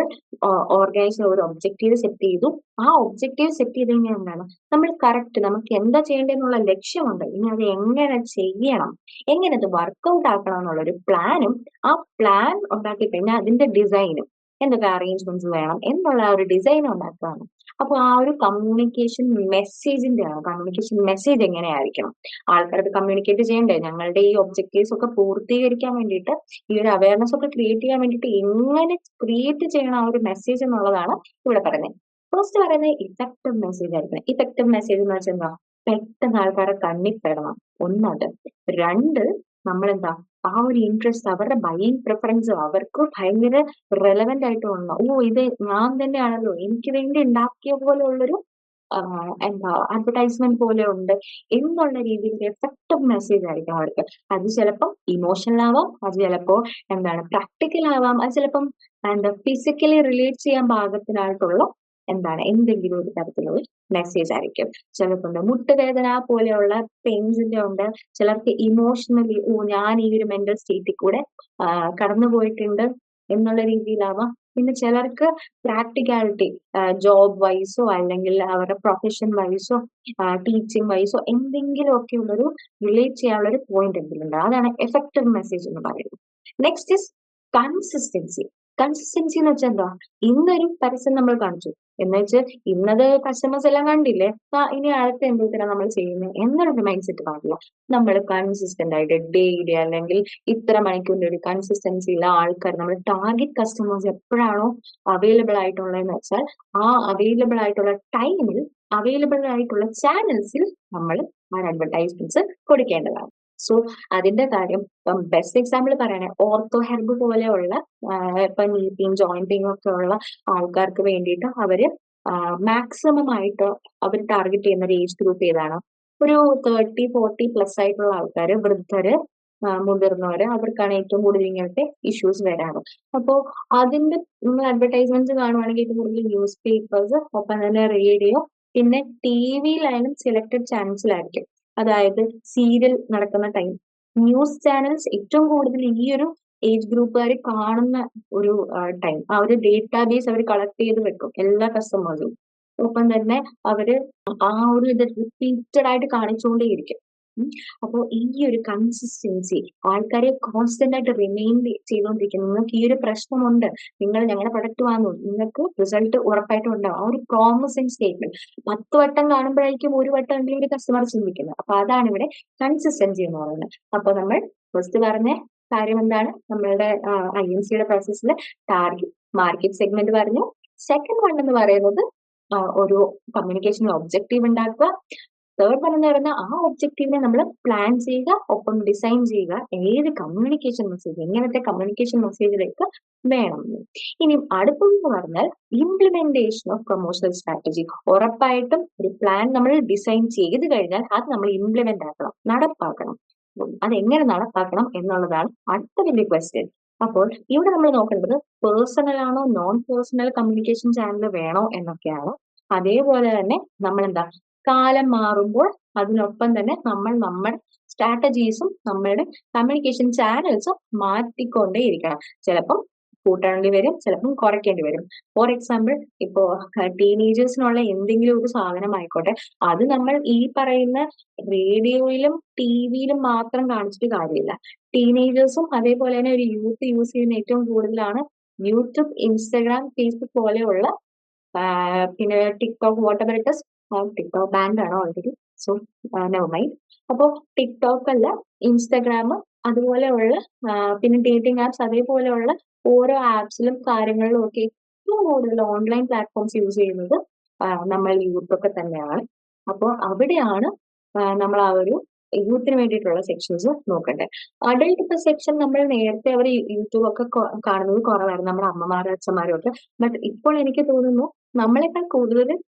ഓർഗനൈസർ ഒരു ഒബ്ജക്റ്റീവ് സെറ്റ് ചെയ്തു. ആ ഒബ്ജക്റ്റീവ് സെറ്റ് ചെയ്ത് കഴിഞ്ഞാൽ എന്താണ്? നമ്മൾ കറക്റ്റ് നമുക്ക് എന്താ ചെയ്യേണ്ടതെന്നുള്ള ലക്ഷ്യമുണ്ട്. ഇനി അത് എങ്ങനെ ചെയ്യണം, എങ്ങനെ അത് വർക്ക്ഔട്ട് ആക്കണം എന്നുള്ളൊരു പ്ലാനും, ആ പ്ലാൻ ഉണ്ടാക്കി കഴിഞ്ഞാൽ അതിന്റെ ഡിസൈനും എന്തൊക്കെ അറേഞ്ച്മെന്റ്സ് വേണം എന്നുള്ള ആ ഒരു ഡിസൈൻ ഉണ്ടാക്കുകയാണ്. അപ്പൊ ആ ഒരു കമ്മ്യൂണിക്കേഷൻ മെസ്സേജിന്റെ കമ്മ്യൂണിക്കേഷൻ മെസ്സേജ് എങ്ങനെയായിരിക്കണം? ആൾക്കാർക്ക് കമ്മ്യൂണിക്കേറ്റ് ചെയ്യണ്ടേ? ഞങ്ങളുടെ ഈ ഒബ്ജക്റ്റീവ്സ് ഒക്കെ പൂർത്തീകരിക്കാൻ വേണ്ടിയിട്ട്, ഈ ഒരു അവയർനെസ് ഒക്കെ ക്രിയേറ്റ് ചെയ്യാൻ വേണ്ടിയിട്ട് എങ്ങനെ ക്രിയേറ്റ് ചെയ്യണം ആ ഒരു മെസ്സേജ് എന്നുള്ളതാണ് ഇവിടെ പറയുന്നത്. ഫസ്റ്റ് പറയുന്നത് ഇഫക്റ്റീവ് മെസ്സേജ് ആയിരിക്കണം. ഇഫക്റ്റീവ് മെസ്സേജ് എന്ന് വെച്ചാൽ എന്താ? പെട്ടെന്ന് ആൾക്കാരെ കണ്ണിപ്പെടണം, ഒന്നത്. രണ്ട്, നമ്മളെന്താ ആ ഒരു ഇൻട്രസ്റ്റ്, അവരുടെ ബൈയിങ് പ്രിഫറൻസ് അവർക്ക് ഭയങ്കര റെലവെന്റ് ആയിട്ട് തോന്നണം. ഇത് ഞാൻ തന്നെയാണല്ലോ, എനിക്ക് വേണ്ടി ഉണ്ടാക്കിയ പോലെയുള്ളൊരു എന്താ അഡ്വർടൈസ്മെന്റ് പോലെ ഉണ്ട് എന്നുള്ള രീതിയിൽ എഫക്റ്റീവ് മെസ്സേജ് ആയിരിക്കും അവർക്ക്. അത് ചിലപ്പം ഇമോഷണൽ ആവാം, അത് ചിലപ്പോ എന്താണ് പ്രാക്ടിക്കൽ ആവാം, അത് ചിലപ്പം ഫിസിക്കലി റിലേറ്റ് ചെയ്യാൻ പാകത്തിനായിട്ടുള്ള എന്തെങ്കിലും ഒരു തരത്തിലുള്ള മെസ്സേജ് ആയിരിക്കും. ചിലർക്കുണ്ട് മുട്ടുവേദന പോലെയുള്ള പെയിൻസിന്റെ ഉണ്ട്. ചിലർക്ക് ഇമോഷണലി ഞാൻ ഈ ഒരു മെന്റൽ സ്റ്റേറ്റിൽ കൂടെ കടന്നു പോയിട്ടുണ്ട് എന്നുള്ള രീതിയിലാവാം. പിന്നെ ചിലർക്ക് പ്രാക്ടിക്കാലിറ്റി, ജോബ് വൈസോ അല്ലെങ്കിൽ അവരുടെ പ്രൊഫഷൻ വൈസോ ടീച്ചിങ് വൈസോ എന്തെങ്കിലും ഒക്കെ ഉള്ളൊരു റിലേറ്റ് ചെയ്യാനുള്ള ഒരു പോയിന്റ് എന്തെങ്കിലും ഉണ്ട്. അതാണ് എഫക്റ്റീവ് മെസ്സേജ് എന്ന് പറയുന്നത്. Next is consistency. കൺസിസ്റ്റൻസി എന്ന് വെച്ചാൽ എന്താ? ഇന്നൊരു പരസ്യം നമ്മൾ കാണിച്ചു എന്ന് വെച്ച് ഇന്നത് കസ്റ്റമേഴ്സ് എല്ലാം കണ്ടില്ലേ, ഇനി അടുത്ത എന്തൊക്കെയാണ് നമ്മൾ ചെയ്യുന്നത് എന്നുള്ളൊരു മൈൻഡ് സെറ്റ് പാടില്ല. നമ്മൾ കൺസിസ്റ്റന്റ് ആയിട്ട് ഡെയിലി അല്ലെങ്കിൽ ഇത്ര മണിക്കൂറിന്റെ ഒരു കൺസിസ്റ്റൻസി ഉള്ള ആൾക്കാർ, നമ്മൾ ടാർഗറ്റ് കസ്റ്റമേഴ്സ് എപ്പോഴാണോ അവൈലബിൾ ആയിട്ടുള്ളതെന്ന് വെച്ചാൽ ആ അവൈലബിൾ ആയിട്ടുള്ള ടൈമിൽ അവൈലബിൾ ആയിട്ടുള്ള ചാനൽസിൽ നമ്മൾ ആ അഡ്വർടൈസ്മെന്റ്സ് കൊടുക്കേണ്ടതാണ്. സോ അതിന്റെ കാര്യം ഇപ്പം ബെസ്റ്റ് എക്സാമ്പിൾ പറയണേ ഓർത്തോ ഹെർബ് പോലെയുള്ള ഇപ്പൊ നീ പെയിൻ ജോയിന്റ് പെയിൻ ഒക്കെ ഉള്ള ആൾക്കാർക്ക് വേണ്ടിയിട്ട് അവര് മാക്സിമം ആയിട്ട് അവർ ടാർഗറ്റ് ചെയ്യുന്ന ഒരു ഏജ് ഗ്രൂപ്പ് ഏതാണ്? ഒരു 30-40+ ആയിട്ടുള്ള ആൾക്കാര്, വൃദ്ധര്, മുതിർന്നവര്, അവർക്കാണ് ഏറ്റവും കൂടുതൽ ഇങ്ങനത്തെ ഇഷ്യൂസ് വരാറ്. അപ്പോ അതിന്റെ നിങ്ങൾ അഡ്വർടൈസ്മെന്റ്സ് കാണുവാണെങ്കിൽ ഏറ്റവും കൂടുതൽ ന്യൂസ് പേപ്പേഴ്സ്, ഒപ്പം തന്നെ റേഡിയോ, പിന്നെ ടിവിയിലായാലും സെലക്ടഡ് ചാനൽസിലായിരിക്കും. അതായത് സീരിയൽ നടക്കുന്ന ടൈം, ന്യൂസ് ചാനൽസ് ഏറ്റവും കൂടുതൽ ഈ ഒരു ഏജ് ഗ്രൂപ്പുകാർ കാണുന്ന ഒരു ടൈം. ആ ഒരു ഡേറ്റാബേസ് അവർ കളക്ട് ചെയ്ത് വെക്കും എല്ലാ കസ്റ്റമേഴ്സും. ഒപ്പം തന്നെ അവര് ആ ഒരു ഇത് റിപ്പീറ്റഡ് ആയിട്ട് കാണിച്ചുകൊണ്ടേയിരിക്കും. അപ്പോൾ ഈ ഒരു കൺസിസ്റ്റൻസി ആൾക്കാരെ കോൺസ്റ്റന്റ് ആയിട്ട് റിമെയിൻ ചെയ്തുകൊണ്ടിരിക്കും. നിങ്ങൾക്ക് ഈ ഒരു പ്രശ്നമുണ്ട്, നിങ്ങൾ ഞങ്ങളുടെ പ്രൊഡക്റ്റ് വാങ്ങും, നിങ്ങൾക്ക് റിസൾട്ട് ഉറപ്പായിട്ടും ഉണ്ടാവും. ആ ഒരു പ്രോമിസിങ് സ്റ്റേറ്റ്മെന്റ് 10 വട്ടം കാണുമ്പോഴേക്കും ഒരു വട്ടം എങ്കിലും ഒരു കസ്റ്റമർ ചിന്തിക്കുന്നത്. അപ്പൊ അതാണ് ഇവിടെ കൺസിസ്റ്റൻസി എന്ന് പറയുന്നത്. അപ്പൊ നമ്മൾ ഫസ്റ്റ് പറഞ്ഞ കാര്യം എന്താണ്? നമ്മളുടെ IMC പ്രോസസ്സിൽ ടാർഗറ്റ് മാർക്കറ്റ് സെഗ്മെന്റ് പറഞ്ഞു. സെക്കൻഡ് വൺ എന്ന് പറയുന്നത് ഒരു കമ്മ്യൂണിക്കേഷൻ ഒബ്ജക്റ്റീവ് ഉണ്ടാക്കുക. തേർഡ് വൺ എന്ന് പറയുന്ന ആ ഒബ്ജക്റ്റീവിനെ നമ്മൾ പ്ലാൻ ചെയ്യുക, ഒപ്പം ഡിസൈൻ ചെയ്യുക ഏത് കമ്മ്യൂണിക്കേഷൻ മെസ്സേജ്, എങ്ങനത്തെ കമ്മ്യൂണിക്കേഷൻ മെസ്സേജിലേക്ക് വേണം. ഇനി അടുത്തെന്ന് പറഞ്ഞാൽ ഇംപ്ലിമെന്റേഷൻ ഓഫ് പ്രൊമോഷണൽ സ്ട്രാറ്റജി. ഉറപ്പായിട്ടും ഒരു പ്ലാൻ നമ്മൾ ഡിസൈൻ ചെയ്ത് കഴിഞ്ഞാൽ അത് നമ്മൾ ഇംപ്ലിമെന്റ് ആക്കണം, നടപ്പാക്കണം. അതെങ്ങനെ നടപ്പാക്കണം എന്നുള്ളതാണ് അടുത്ത വലിയ ക്വസ്റ്റ്യൻ. അപ്പോൾ ഇവിടെ നമ്മൾ നോക്കേണ്ടത് പേഴ്സണൽ ആണോ നോൺ പേഴ്സണൽ കമ്മ്യൂണിക്കേഷൻ ചാനൽ വേണോ എന്നൊക്കെയാണ്. അതേപോലെ തന്നെ നമ്മൾ എന്താ, കാലം മാറുമ്പോൾ അതിനൊപ്പം തന്നെ നമ്മൾ നമ്മുടെ സ്ട്രാറ്റജീസും നമ്മളുടെ കമ്മ്യൂണിക്കേഷൻ ചാനൽസും മാറ്റിക്കൊണ്ടേ ഇരിക്കണം. ചിലപ്പം കൂട്ടേണ്ടി വരും, ചിലപ്പം കുറയ്ക്കേണ്ടി വരും. ഫോർ എക്സാമ്പിൾ ഇപ്പോ ടീനേജേഴ്സിനുള്ള എന്തെങ്കിലും ഒരു സാധനം ആയിക്കോട്ടെ, അത് നമ്മൾ ഈ പറയുന്ന റേഡിയോയിലും ടിവിയിലും മാത്രം കാണിച്ചിട്ട് കാര്യമില്ല. ടീനേജേഴ്സും അതേപോലെ തന്നെ ഒരു യൂത്ത് യൂസ് ചെയ്യുന്ന ഏറ്റവും കൂടുതലാണ് യൂട്യൂബ്, ഇൻസ്റ്റഗ്രാം, ഫേസ്ബുക്ക് പോലെയുള്ള പിന്നെ TikTok, whatever it is. TikTok band ആണ് ഓൾറെഡി, സോ നെവർ മൈൻഡ്. അപ്പോ ടിക്ടോക്ക് അല്ല, ഇൻസ്റ്റഗ്രാം അതുപോലെയുള്ള പിന്നെ ഡേറ്റിംഗ് ആപ്സ് അതേപോലെയുള്ള ഓരോ ആപ്സിലും കാര്യങ്ങളിലും ഒക്കെ ഏറ്റവും കൂടുതൽ ഓൺലൈൻ പ്ലാറ്റ്ഫോംസ് യൂസ് ചെയ്യുന്നത് നമ്മൾ യൂത്ത് ഒക്കെ തന്നെയാണ്. അപ്പോൾ അവിടെയാണ് നമ്മൾ ആ ഒരു യൂത്തിന് വേണ്ടിയിട്ടുള്ള സെക്ഷൻസ് നോക്കണ്ടേ. അഡൽട്ട് സെക്ഷൻ നമ്മൾ നേരത്തെ അവർ യൂട്യൂബ് ഒക്കെ കാണുന്നത് കുറവായിരുന്നു, നമ്മുടെ അമ്മമാരും അച്ഛന്മാരും ഒക്കെ. ബട്ട് ഇപ്പോൾ എനിക്ക് തോന്നുന്നു നമ്മളെക്കാൾ കൂടുതൽ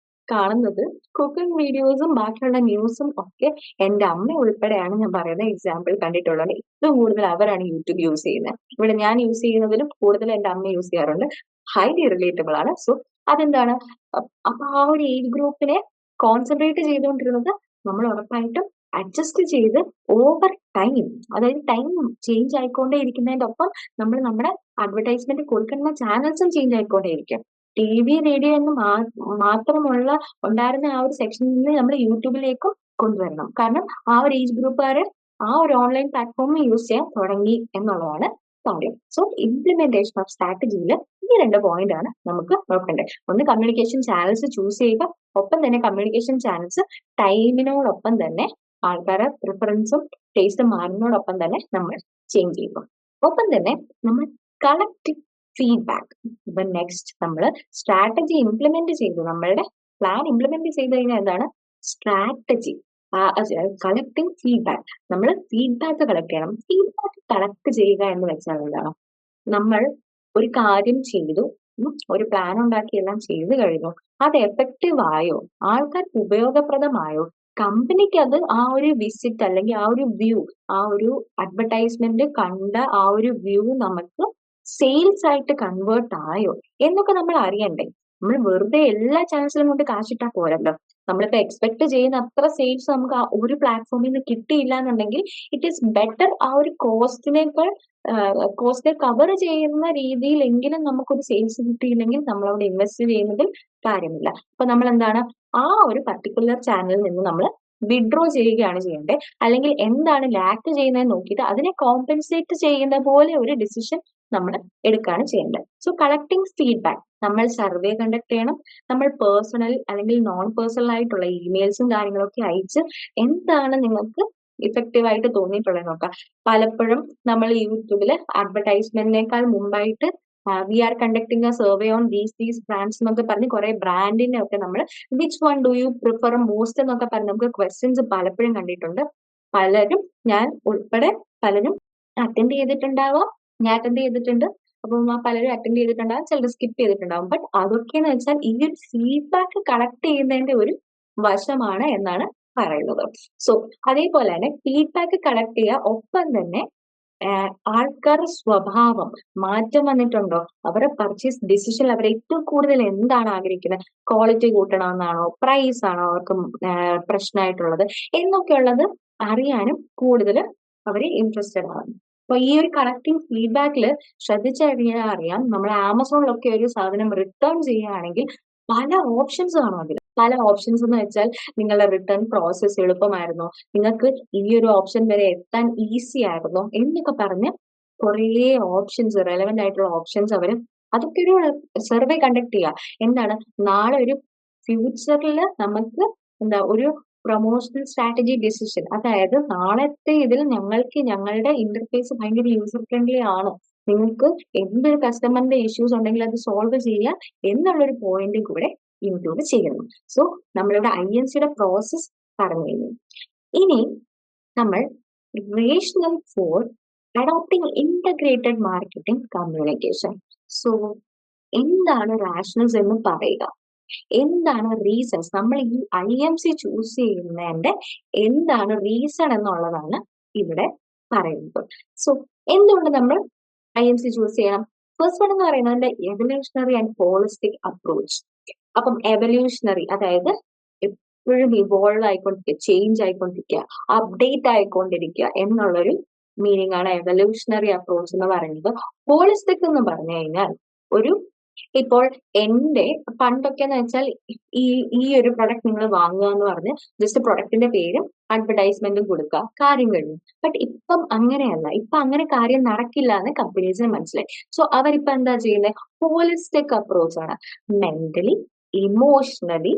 കാണുന്നത് കുക്കിംഗ് വീഡിയോസും ബാക്കിയുള്ള ന്യൂസും ഒക്കെ എന്റെ അമ്മ ഉൾപ്പെടെയാണ് ഞാൻ പറയുന്ന എക്സാമ്പിൾ കണ്ടിട്ടുള്ളത്. ഏറ്റവും കൂടുതൽ അവരാണ് യൂട്യൂബ് യൂസ് ചെയ്യുന്നത്. ഇവിടെ ഞാൻ യൂസ് ചെയ്യുന്നതിലും കൂടുതൽ എന്റെ അമ്മ യൂസ് ചെയ്യാറുണ്ട്. ഹൈലി റിലേറ്റബിൾ ആണ്. സോ അതെന്താണ്, അപ്പൊ ആ ഒരു ഏജ് ഗ്രൂപ്പിനെ കോൺസെൻട്രേറ്റ് ചെയ്തുകൊണ്ടിരുന്നത് നമ്മൾ ഉറപ്പായിട്ടും അഡ്ജസ്റ്റ് ചെയ്ത് ഓവർ ടൈം, അതായത് ടൈം ചേഞ്ച് ആയിക്കൊണ്ടേ ഇരിക്കുന്നതിന്റെ ഒപ്പം നമ്മൾ നമ്മുടെ അഡ്വർടൈസ്മെന്റ് കൊടുക്കുന്ന ചാനൽസും ചേഞ്ച് ആയിക്കൊണ്ടേ ഇരിക്കും. TV, റേഡിയോ എന്ന് മാത്രമുള്ള ഉണ്ടായിരുന്ന ആ ഒരു സെക്ഷനിൽ നിന്ന് നമ്മൾ യൂട്യൂബിലേക്കും കൊണ്ടുവരണം. കാരണം ആ ഒരു ഏജ് ഗ്രൂപ്പുകാര് ആ ഒരു ഓൺലൈൻ പ്ലാറ്റ്ഫോം യൂസ് ചെയ്യാൻ തുടങ്ങി എന്നുള്ളതാണ് കാര്യം. സോ ഇംപ്ലിമെന്റേഷൻ ഓഫ് സ്ട്രാറ്റജിയിൽ ഈ 2 പോയിന്റ് ആണ് നമുക്ക് നോക്കേണ്ടത്. ഒന്ന് കമ്മ്യൂണിക്കേഷൻ ചാനൽസ് ചൂസ് ചെയ്യുക, ഒപ്പം തന്നെ കമ്മ്യൂണിക്കേഷൻ ചാനൽസ് ടൈമിനോടൊപ്പം തന്നെ ആൾക്കാരുടെ പ്രിഫറൻസും ടേസ്റ്റും മാറുന്നതോടൊപ്പം തന്നെ നമ്മൾ ചേഞ്ച് ചെയ്യുക. ഒപ്പം തന്നെ നമ്മൾ കളക്ട് ഫീഡ്ബാക്ക്. ഇപ്പൊ നെക്സ്റ്റ് നമ്മൾ സ്ട്രാറ്റജി ഇംപ്ലിമെന്റ് ചെയ്തു, നമ്മളുടെ പ്ലാൻ ഇംപ്ലിമെന്റ് ചെയ്ത് കഴിഞ്ഞാൽ എന്താണ് സ്ട്രാറ്റജി കളക്ടിങ് ഫീഡ്ബാക്ക്. നമ്മൾ ഫീഡ്ബാക്ക് കളക്ട് ചെയ്യണം. ഫീഡ്ബാക്ക് കളക്ട് ചെയ്യുക എന്ന് വെച്ചാൽ എന്താണ്, നമ്മൾ ഒരു കാര്യം ചെയ്തു, ഒരു പ്ലാൻ ഉണ്ടാക്കി എല്ലാം ചെയ്തു കഴിഞ്ഞു, അത് എഫക്റ്റീവ് ആയോ, ആൾക്കാർക്ക് ഉപയോഗപ്രദമായോ, കമ്പനിക്ക് അത് ആ ഒരു വിസിറ്റ് അല്ലെങ്കിൽ ആ ഒരു വ്യൂ, ആ ഒരു അഡ്വർടൈസ്മെന്റ് കണ്ട ആ ഒരു വ്യൂ നമുക്ക് സെയിൽസ് ആയിട്ട് കൺവേർട്ട് ആയോ എന്നൊക്കെ നമ്മൾ അറിയണ്ടേ. നമ്മൾ വെറുതെ എല്ലാ ചാനൽസിലും കൊണ്ട് കാശിട്ടാ പോരല്ലോ. നമ്മളിപ്പോ എക്സ്പെക്ട് ചെയ്യുന്ന അത്ര സെയിൽസ് നമുക്ക് ആ ഒരു പ്ലാറ്റ്ഫോമിൽ നിന്ന് കിട്ടിയില്ല എന്നുണ്ടെങ്കിൽ ഇറ്റ് ഈസ് ബെറ്റർ ആ ഒരു കോസ്റ്റിനേക്കാൾ കോസ്റ്റ് കവർ ചെയ്യുന്ന രീതിയിലെങ്കിലും നമുക്കൊരു സെയിൽസ് കിട്ടിയില്ലെങ്കിൽ നമ്മൾ അവിടെ ഇൻവെസ്റ്റ് ചെയ്യുന്നതിൽ കാര്യമില്ല. അപ്പൊ നമ്മൾ എന്താണ് ആ ഒരു പർട്ടിക്കുലർ ചാനലിൽ നിന്ന് നമ്മൾ വിഡ്രോ ചെയ്യുകയാണ് ചെയ്യേണ്ടത്. അല്ലെങ്കിൽ എന്താണ് ലാക്ക് ചെയ്യുന്നത് നോക്കിയിട്ട് അതിനെ കോമ്പൻസേറ്റ് ചെയ്യുന്ന പോലെ ഒരു ഡിസിഷൻ നമ്മൾ എടുക്കുകയാണ് ചെയ്യേണ്ടത്. സോ കളക്ടിങ് ഫീഡ്ബാക്ക്, നമ്മൾ സർവേ കണ്ടക്ട് ചെയ്യണം. നമ്മൾ പേഴ്സണൽ അല്ലെങ്കിൽ നോൺ പേഴ്സണൽ ആയിട്ടുള്ള ഇമെയിൽസും കാര്യങ്ങളൊക്കെ അയച്ച് എന്താണ് നിങ്ങൾക്ക് ഇഫക്റ്റീവ് ആയിട്ട് തോന്നിയിട്ടുള്ളത് നോക്കാം. പലപ്പോഴും നമ്മൾ യൂട്യൂബിൽ അഡ്വർടൈസ്മെന്റിനേക്കാൾ മുമ്പായിട്ട് we are conducting a survey on these brands എന്നൊക്കെ പറഞ്ഞ് കുറെ ബ്രാൻഡിനെ ഒക്കെ നമ്മൾ which one do you prefer most എന്നൊക്കെ പറഞ്ഞ് നമുക്ക് ക്വസ്റ്റ്യൻസ് പലപ്പോഴും കണ്ടിട്ടുണ്ട്. പലരും, ഞാൻ ഉൾപ്പെടെ പലരും അറ്റൻഡ് ചെയ്തിട്ടുണ്ടാവാം. ഞാൻ അറ്റൻഡ് ചെയ്തിട്ടുണ്ട്. അപ്പം പലരും അറ്റൻഡ് ചെയ്തിട്ടുണ്ടാവും, ചിലർ സ്കിപ്പ് ചെയ്തിട്ടുണ്ടാവും. ബട്ട് അതൊക്കെയെന്ന് വെച്ചാൽ ഈ ഒരു ഫീഡ്ബാക്ക് കളക്ട് ചെയ്യുന്നതിന്റെ ഒരു വശമാണ് എന്നാണ് പറയുന്നത്. സോ അതേപോലെ തന്നെ ഫീഡ്ബാക്ക് കളക്ട് ചെയ്യുക, ഒപ്പം തന്നെ ആൾക്കാരുടെ സ്വഭാവം മാറ്റം വന്നിട്ടുണ്ടോ, അവരുടെ പർച്ചേസ് ഡിസിഷൻ അവർ ഏറ്റവും കൂടുതൽ എന്താണ് ആഗ്രഹിക്കുന്നത്, ക്വാളിറ്റി കൂട്ടണമെന്നാണോ, പ്രൈസ് ആണോ അവർക്ക് പ്രശ്നമായിട്ടുള്ളത് എന്നൊക്കെയുള്ളത് അറിയാനും കൂടുതൽ അവര് ഇൻട്രസ്റ്റഡ് ആണ്. അപ്പൊ ഈ ഒരു കളക്ടിങ് ഫീഡ്ബാക്കിൽ ശ്രദ്ധിച്ചു കഴിഞ്ഞാൽ അറിയാം, നമ്മൾ ആമസോണിലൊക്കെ ഒരു സാധനം റിട്ടേൺ ചെയ്യുകയാണെങ്കിൽ പല ഓപ്ഷൻസ് കാണും അതിൽ. പല ഓപ്ഷൻസ് എന്ന് വെച്ചാൽ നിങ്ങളുടെ റിട്ടേൺ പ്രോസസ് എളുപ്പമായിരുന്നോ, നിങ്ങൾക്ക് ഈ ഒരു ഓപ്ഷൻ വരെ എത്താൻ ഈസി ആയിരുന്നോ എന്നൊക്കെ പറഞ്ഞ് കുറേ ഓപ്ഷൻസ്, റെലവെന്റ് ആയിട്ടുള്ള ഓപ്ഷൻസ് അവര് അതൊക്കെ ഒരു സർവേ കണ്ടക്ട് ചെയ്യുക. എന്താണ് നാളെ ഒരു ഫ്യൂച്ചറിൽ നമുക്ക് എന്താ ഒരു പ്രൊമോഷണൽ സ്ട്രാറ്റജി ഡിസിഷൻ, അതായത് നാളത്തെ ഇതിൽ ഞങ്ങൾക്ക് ഞങ്ങളുടെ ഇന്റർഫേസ് ഭയങ്കര യൂസർ ഫ്രണ്ട്ലി ആണ്, നിങ്ങൾക്ക് എന്തൊരു കസ്റ്റമറിന്റെ ഇഷ്യൂസ് ഉണ്ടെങ്കിൽ അത് സോൾവ് ചെയ്യുക എന്നുള്ളൊരു പോയിന്റും കൂടെ ഇൻക്ലൂഡ് ചെയ്യുന്നു. സോ നമ്മളിവിടെ INCയുടെ പ്രോസസ് പറഞ്ഞു കഴിഞ്ഞു. ഇനി നമ്മൾ rational for adopting integrated marketing communication. So എന്താണ് റാഷണൽസ് എന്ന് പറയുക, എന്താണ് റീസൺസ്, നമ്മൾ ഈ IMC ചൂസ് ചെയ്യുന്നതിന്റെ എന്താണ് റീസൺ എന്നുള്ളതാണ് ഇവിടെ പറയുന്നത്. സോ എന്തുകൊണ്ട് നമ്മൾ IMC ചൂസ് ചെയ്യണം? ഫസ്റ്റ് വൺ എന്ന് പറയുന്നത് എവല്യൂഷണറി ആൻഡ് ഹോളിസ്റ്റിക് അപ്രോച്ച്. അപ്പം എവല്യൂഷണറി അതായത് എപ്പോഴും ഇവോൾവ് ആയിക്കൊണ്ടിരിക്കുക, ചേഞ്ച് ആയിക്കൊണ്ടിരിക്കുക, അപ്ഡേറ്റ് ആയിക്കൊണ്ടിരിക്കുക എന്നുള്ളൊരു മീനിങ് ആണ് എവല്യൂഷണറി അപ്രോച്ച് എന്ന് പറയുന്നത്. ഹോളിസ്റ്റിക് എന്ന് പറഞ്ഞു കഴിഞ്ഞാൽ ഒരു ഇപ്പോൾ എന്റെ പണ്ടൊക്കെ എന്ന് വെച്ചാൽ ഈ ഈ ഒരു പ്രൊഡക്റ്റ് നിങ്ങൾ വാങ്ങുക എന്ന് പറഞ്ഞ് ജസ്റ്റ് പ്രൊഡക്റ്റിന്റെ പേരും അഡ്വർടൈസ്മെന്റും കൊടുക്കുക, കാര്യം കഴിഞ്ഞു. ബട്ട് ഇപ്പം അങ്ങനെയല്ല, ഇപ്പൊ അങ്ങനെ കാര്യം നടക്കില്ല എന്ന് കമ്പനീസിന് മനസ്സിലായി. സോ അവരിപ്പൊ എന്താ ചെയ്യുന്നത്? ഹോളിസ്റ്റിക് അപ്രോച്ച് ആണ്. Mentally, emotionally,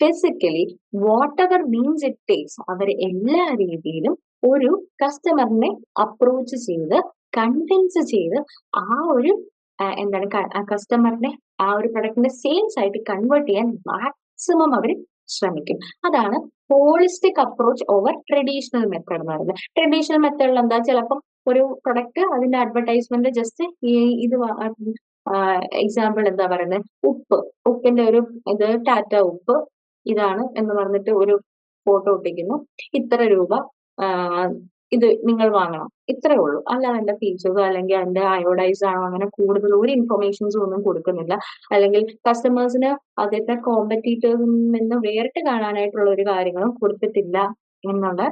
physically, whatever means it takes, അവർ എല്ലാ രീതിയിലും ഒരു കസ്റ്റമറിനെ അപ്രോച്ച് ചെയ്ത് കൺവിൻസ് ചെയ്ത് ആ ഒരു എന്താണ് കസ്റ്റമറിനെ ആ ഒരു പ്രൊഡക്റ്റിന്റെ സെയിൽസ് ആയിട്ട് കൺവേർട്ട് ചെയ്യാൻ മാക്സിമം അവർ ശ്രമിക്കും. അതാണ് holistic approach over traditional method എന്ന് പറയുന്നത്. ട്രഡീഷണൽ മെത്തേഡിൽ എന്താ, ചിലപ്പം ഒരു പ്രൊഡക്റ്റ് അതിന്റെ അഡ്വർടൈസ്മെന്റ് ജസ്റ്റ് ഇത് എക്സാമ്പിൾ എന്താ പറയുന്നത്, ഉപ്പിന്റെ ഒരു ഇത് ടാറ്റ ഉപ്പ് ഇതാണ് എന്ന് പറഞ്ഞിട്ട് ഒരു ഫോട്ടോ ഒട്ടിക്കുന്നു, ഇത്ര രൂപ ഇത് നിങ്ങൾ വാങ്ങണം, ഇത്രേ ഉള്ളൂ. അല്ലാതെ അതിന്റെ ഫീച്ചേഴ്സോ അല്ലെങ്കിൽ അതിന്റെ അയോഡൈസ് ആണോ അങ്ങനെ കൂടുതൽ ഒരു ഇൻഫർമേഷൻസും ഒന്നും കൊടുക്കുന്നില്ല. അല്ലെങ്കിൽ കസ്റ്റമേഴ്സിന് അതിന്റെ കോമ്പറ്റീറ്റേഴ്സിൽ നിന്ന് വേറിട്ട് കാണാനായിട്ടുള്ള ഒരു കാര്യങ്ങളും കൊടുത്തിട്ടില്ല എന്നുള്ള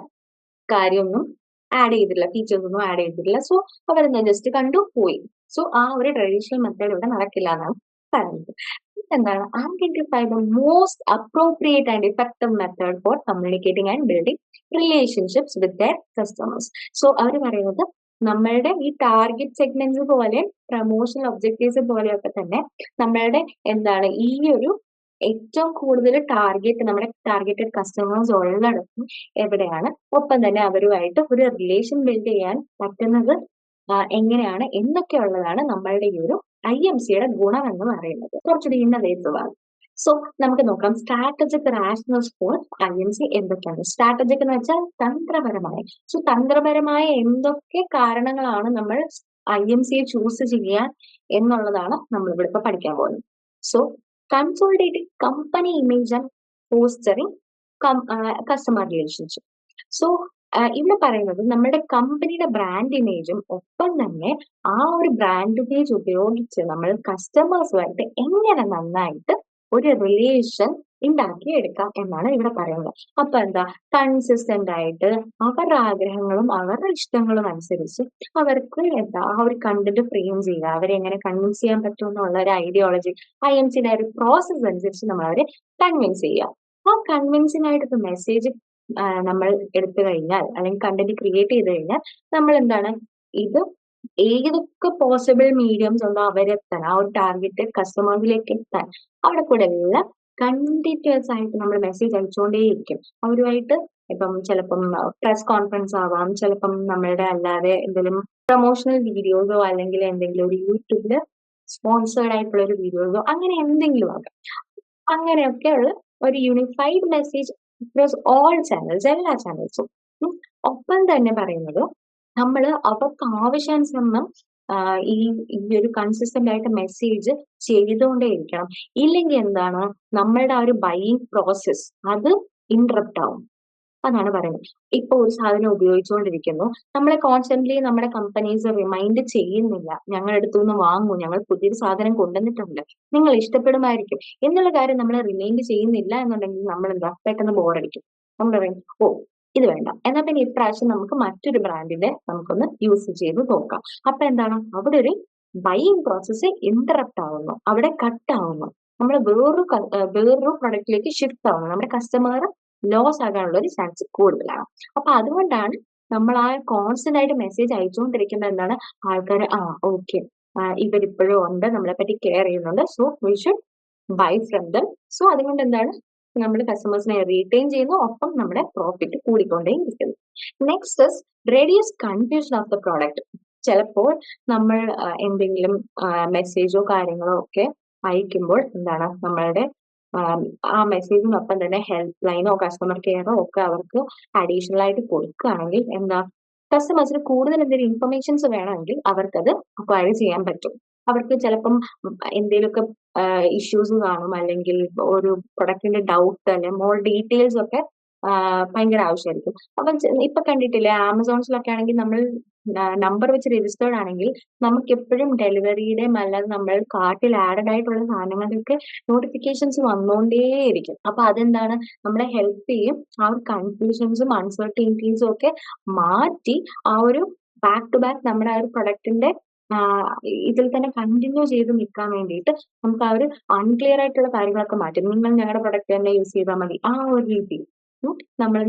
കാര്യമൊന്നും ആഡ് ചെയ്തിട്ടില്ല, ഫീച്ചേഴ്സ് ഒന്നും ആഡ് ചെയ്തിട്ടില്ല. സോ അവരെന്താ ജസ്റ്റ് കണ്ടു പോയി. സോ ആ ഒരു ട്രഡീഷണൽ മെത്തേഡ് ഇവിടെ നടക്കില്ല എന്നാണ് പറയുന്നത്. എന്താണ് identify the most appropriate and effective method for communicating and building relationships with their customers. So അവർ പറയുന്നത് നമ്മളുടെ ഈ ടാർഗറ്റ് സെഗ്മെന്റ്സ് പോലെ പ്രൊമോഷണൽ ഒബ്ജക്റ്റീവ്സ് പോലെയൊക്കെ തന്നെ നമ്മളുടെ എന്താണ് ഈ ഒരു ഏറ്റവും കൂടുതൽ ടാർഗറ്റ് നമ്മുടെ ടാർഗറ്റഡ് കസ്റ്റമേഴ്സ് ഉള്ളിടത്തും എവിടെയാണ്, ഒപ്പം തന്നെ അവരുമായിട്ട് ഒരു റിലേഷൻ ബിൽഡ് ചെയ്യാൻ പറ്റുന്നത് എങ്ങനെയാണ് എന്നൊക്കെയുള്ളതാണ് നമ്മളുടെ ഈ ഒരു IMCയുടെ ഗുണം എന്ന് പറയുന്നത്. കുറച്ചുകൂടി ഇന്നവേറ്റീവ് ആണ്. സോ നമുക്ക് നോക്കാം സ്ട്രാറ്റജിക് റാഷണൽസ് ഫോർ IMC എന്തൊക്കെയാണ്. സ്ട്രാറ്റജിക് എന്ന് വെച്ചാൽ തന്ത്രപരമായ. സോ തന്ത്രപരമായ എന്തൊക്കെ കാരണങ്ങളാണ് നമ്മൾ IMCയെ ചൂസ് ചെയ്യാൻ എന്നുള്ളതാണ് നമ്മൾ ഇവിടെ ഇപ്പൊ പഠിക്കാൻ പോകുന്നത്. So consolidating company image and fostering customer relationship. So ഇവിടെ പറയുന്നത് നമ്മുടെ കമ്പനിയുടെ ബ്രാൻഡ് ഇമേജും ഒപ്പം തന്നെ ആ ഒരു ബ്രാൻഡ് ഇമേജ് ഉപയോഗിച്ച് നമ്മൾ കസ്റ്റമേഴ്സുമായിട്ട് എങ്ങനെ നന്നായിട്ട് ഒരു റിലേഷൻ ഉണ്ടാക്കി എടുക്കാം എന്നാണ് ഇവിടെ പറയുന്നത്. അപ്പൊ എന്താ, കൺസിസ്റ്റന്റ് ആയിട്ട് അവരുടെ ആഗ്രഹങ്ങളും അവരുടെ ഇഷ്ടങ്ങളും അനുസരിച്ച് അവർക്ക് എന്താ ആ ഒരു കണ്ടന്റ് ഫ്രെയിം ചെയ്യുക, അവരെ എങ്ങനെ കൺവിൻസ് ചെയ്യാൻ പറ്റും എന്നുള്ള ഒരു ഐഡിയോളജി, IMCയുടെ ഒരു പ്രോസസ് അനുസരിച്ച് നമ്മൾ അവരെ കൺവിൻസ് ചെയ്യുക. ആ കൺവിൻസിംഗ് ആയിട്ട് ഇപ്പൊ മെസ്സേജ് നമ്മൾ എടുത്തു കഴിഞ്ഞാൽ അല്ലെങ്കിൽ കണ്ടന്റ് ക്രിയേറ്റ് ചെയ്ത് കഴിഞ്ഞാൽ നമ്മൾ എന്താണ് ഇത് ഏതൊക്കെ പോസിബിൾ മീഡിയംസ് ഉണ്ടോ അവരെത്താൻ, ആ ഒരു ടാർഗറ്റ് കസ്റ്റമേഴ്സിലേക്ക് എത്താൻ അവിടെ കൂടെ എല്ലാം കണ്ടിന്യൂസ് ആയിട്ട് നമ്മൾ മെസ്സേജ് അയച്ചുകൊണ്ടേയിരിക്കും അവരുമായിട്ട്. ഇപ്പം ചിലപ്പം പ്രസ് കോൺഫറൻസ് ആവാം, ചിലപ്പം നമ്മളുടെ അല്ലാതെ എന്തെങ്കിലും പ്രൊമോഷണൽ വീഡിയോസോ അല്ലെങ്കിൽ എന്തെങ്കിലും ഒരു യൂട്യൂബില് സ്പോൺസേർഡ് ആയിട്ടുള്ള ഒരു വീഡിയോസോ അങ്ങനെ എന്തെങ്കിലും ആകാം. അങ്ങനെയൊക്കെയുള്ള ഒരു unified message across all channels, എല്ലാ ചാനൽസും. ഒപ്പം തന്നെ പറയുന്നത് നമ്മൾ അവർക്ക് ആവശ്യാനുസരണം ഈ ഈ ഒരു കൺസിസ്റ്റന്റ് ആയിട്ട് മെസ്സേജ് ചെയ്തുകൊണ്ടേയിരിക്കണം. ഇല്ലെങ്കിൽ എന്താണ്, നമ്മളുടെ ആ ഒരു ബൈയിങ് പ്രോസസ് അത് ഇന്ററപ്റ്റ് ആവും. അതാണ് പറയുന്നത്. ഇപ്പൊ ഒരു സാധനം ഉപയോഗിച്ചുകൊണ്ടിരിക്കുന്നു. നമ്മളെ കോൺസ്റ്റന്റ്ലി നമ്മുടെ കമ്പനീസ് റിമൈൻഡ് ചെയ്യുന്നില്ല. ഞങ്ങളുടെ അടുത്തുനിന്ന് വാങ്ങൂ, ഞങ്ങൾ പുതിയൊരു സാധനം കൊണ്ടുവന്നിട്ടുണ്ട്, നിങ്ങൾ ഇഷ്ടപ്പെടുമായിരിക്കും എന്നുള്ള കാര്യം നമ്മൾ റിമൈൻഡ് ചെയ്യുന്നില്ല എന്നുണ്ടെങ്കിൽ നമ്മൾ എന്താ പെട്ടെന്ന് ബോറടിക്കും. നമ്മൾ പറയും, ഓ ഇത് വേണ്ട, എന്നാൽ പിന്നെ ഇപ്രാവശ്യം നമുക്ക് മറ്റൊരു ബ്രാൻഡിന്റെ നമുക്കൊന്ന് യൂസ് ചെയ്ത് നോക്കാം. അപ്പൊ എന്താണ്, അവിടെ ഒരു ബൈയിങ് പ്രോസസ്സ് ഇന്ററപ്റ്റ് ആവുന്നു, അവിടെ കട്ട് ആവുന്നു. നമ്മൾ വേറൊരു പ്രൊഡക്റ്റിലേക്ക് ഷിഫ്റ്റ് ആവുന്നു. നമ്മുടെ കസ്റ്റമർ ലോസ് ആകാനുള്ള ഒരു ചാൻസ് കൂടുതലാണ്. അപ്പൊ അതുകൊണ്ടാണ് നമ്മൾ ആ കോൺസ്റ്റന്റ് ആയിട്ട് മെസ്സേജ് അയച്ചുകൊണ്ടിരിക്കുന്നത്. എന്താണ്, ആൾക്കാർ ഓക്കെ ഇവരിപ്പോഴും ഉണ്ട്, നമ്മളെ പറ്റി കെയർ ചെയ്യുന്നുണ്ട്, so we should buy from them. So അതുകൊണ്ട് എന്താണ്, നമ്മൾ കസ്റ്റമേഴ്സിനെ റീറ്റെയിൻ ചെയ്യുന്നു, ഒപ്പം നമ്മുടെ പ്രോഫിറ്റ് കൂടിക്കൊണ്ടേയിരിക്കുന്നു. Next is reduce confusion of the product. ചിലപ്പോൾ നമ്മൾ എന്തെങ്കിലും മെസ്സേജോ കാര്യങ്ങളോ ഒക്കെ അയക്കുമ്പോൾ എന്താണ്, നമ്മളുടെ ആ മെസ്സേജിനൊപ്പം തന്നെ ഹെൽപ്പ് ലൈനോ കസ്റ്റമർ കെയറോ ഒക്കെ അവർക്ക് അഡീഷണൽ ആയിട്ട് കൊടുക്കുകയാണെങ്കിൽ എന്താ, കസ്റ്റമേഴ്സിന് കൂടുതൽ എന്തെങ്കിലും ഇൻഫർമേഷൻസ് വേണമെങ്കിൽ അവർക്കത് അക്വയർ ചെയ്യാൻ പറ്റും. അവർക്ക് ചിലപ്പം എന്തെങ്കിലുമൊക്കെ ഇഷ്യൂസ് കാണും, അല്ലെങ്കിൽ ഒരു പ്രൊഡക്റ്റിന്റെ ഡൗട്ട് അല്ലെ മോർ ഡീറ്റെയിൽസ് ഒക്കെ ഭയങ്കര ആവശ്യമായിരിക്കും. അപ്പം ഇപ്പൊ കണ്ടിട്ടില്ലേ, ആമസോൺസിലൊക്കെ ആണെങ്കിൽ നമ്മൾ നമ്പർ വെച്ച് രജിസ്റ്റേർഡ് ആണെങ്കിൽ നമുക്ക് എപ്പോഴും ഡെലിവറിയുടെയും അല്ലാതെ നമ്മൾ കാർട്ടിൽ ആഡഡ് ആയിട്ടുള്ള സാധനങ്ങൾക്ക് നോട്ടിഫിക്കേഷൻസ് വന്നുകൊണ്ടേയിരിക്കും. അപ്പൊ അതെന്താണ്, നമ്മളെ ഹെൽപ്പ് ചെയ്യും ആ ഒരു കൺഫ്യൂഷൻസും അൺസർട്ടനിറ്റീസും ഒക്കെ മാറ്റി ആ ഒരു ബാക്ക് ടു ബാക്ക് നമ്മുടെ ആ ഒരു പ്രൊഡക്റ്റിന്റെ ഇതിൽ തന്നെ കണ്ടിന്യൂ ചെയ്ത് നിൽക്കാൻ വേണ്ടിയിട്ട് നമുക്ക് ആ ഒരു അൺക്ലിയർ ആയിട്ടുള്ള കാര്യങ്ങളൊക്കെ മാറ്റും. നിങ്ങൾ ഞങ്ങളുടെ പ്രൊഡക്റ്റ് തന്നെ യൂസ് ചെയ്താൽ മതി, ആ ഒരു രീതിയിൽ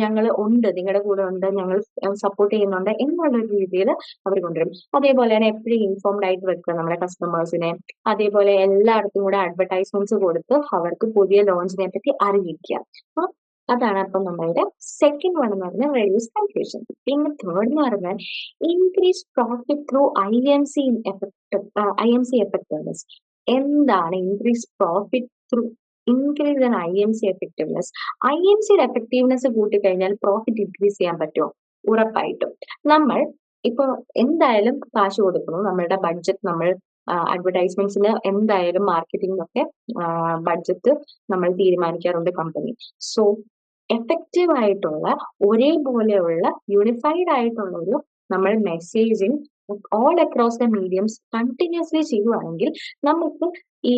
ഞങ്ങൾ ഉണ്ട്, നിങ്ങളുടെ കൂടെ ഉണ്ട്, ഞങ്ങൾ സപ്പോർട്ട് ചെയ്യുന്നുണ്ട് എന്നുള്ള ഒരു രീതിയിൽ അവർ കൊണ്ടുവരും. അതേപോലെ തന്നെ എപ്പോഴും ഇൻഫോംഡ് ആയിട്ട് വെക്കുക നമ്മുടെ കസ്റ്റമേഴ്സിനെ. അതേപോലെ എല്ലായിടത്തും കൂടെ അഡ്വർടൈസ്മെന്റ്സ് കൊടുത്ത് അവർക്ക് പുതിയ ലോഞ്ചിനെ പറ്റി അറിയിക്കുക. അതാണ് അപ്പം നമ്മളുടെ സെക്കൻഡ് വൺ എന്ന് പറഞ്ഞാൽ റെഡ്യൂസ് കൺഫ്യൂഷൻ. പിന്നെ തേർഡ് എന്ന് പറഞ്ഞാൽ increase profit through IMC effectiveness. എന്താണ് increase profit through increase and IMC effectiveness? IMCയുടെ എഫക്റ്റീവ്നെസ് കൂട്ടിക്കഴിഞ്ഞാൽ പ്രോഫിറ്റ് ഇൻക്രീസ് ചെയ്യാൻ പറ്റുമോ? ഉറപ്പായിട്ടും. നമ്മൾ ഇപ്പൊ എന്തായാലും കാശ് കൊടുക്കുന്നു, നമ്മളുടെ ബഡ്ജറ്റ് നമ്മൾ അഡ്വർടൈസ്മെന്റ്സിന് എന്തായാലും മാർക്കറ്റിംഗിനൊക്കെ ബഡ്ജറ്റ് നമ്മൾ തീരുമാനിക്കാറുണ്ട് കമ്പനി. സോ എഫക്റ്റീവ് ആയിട്ടുള്ള ഒരേപോലെയുള്ള യൂണിഫൈഡ് ആയിട്ടുള്ള ഒരു നമ്മൾ messaging all across the mediums continuously ചെയ്യുവാണെങ്കിൽ നമുക്ക് ഈ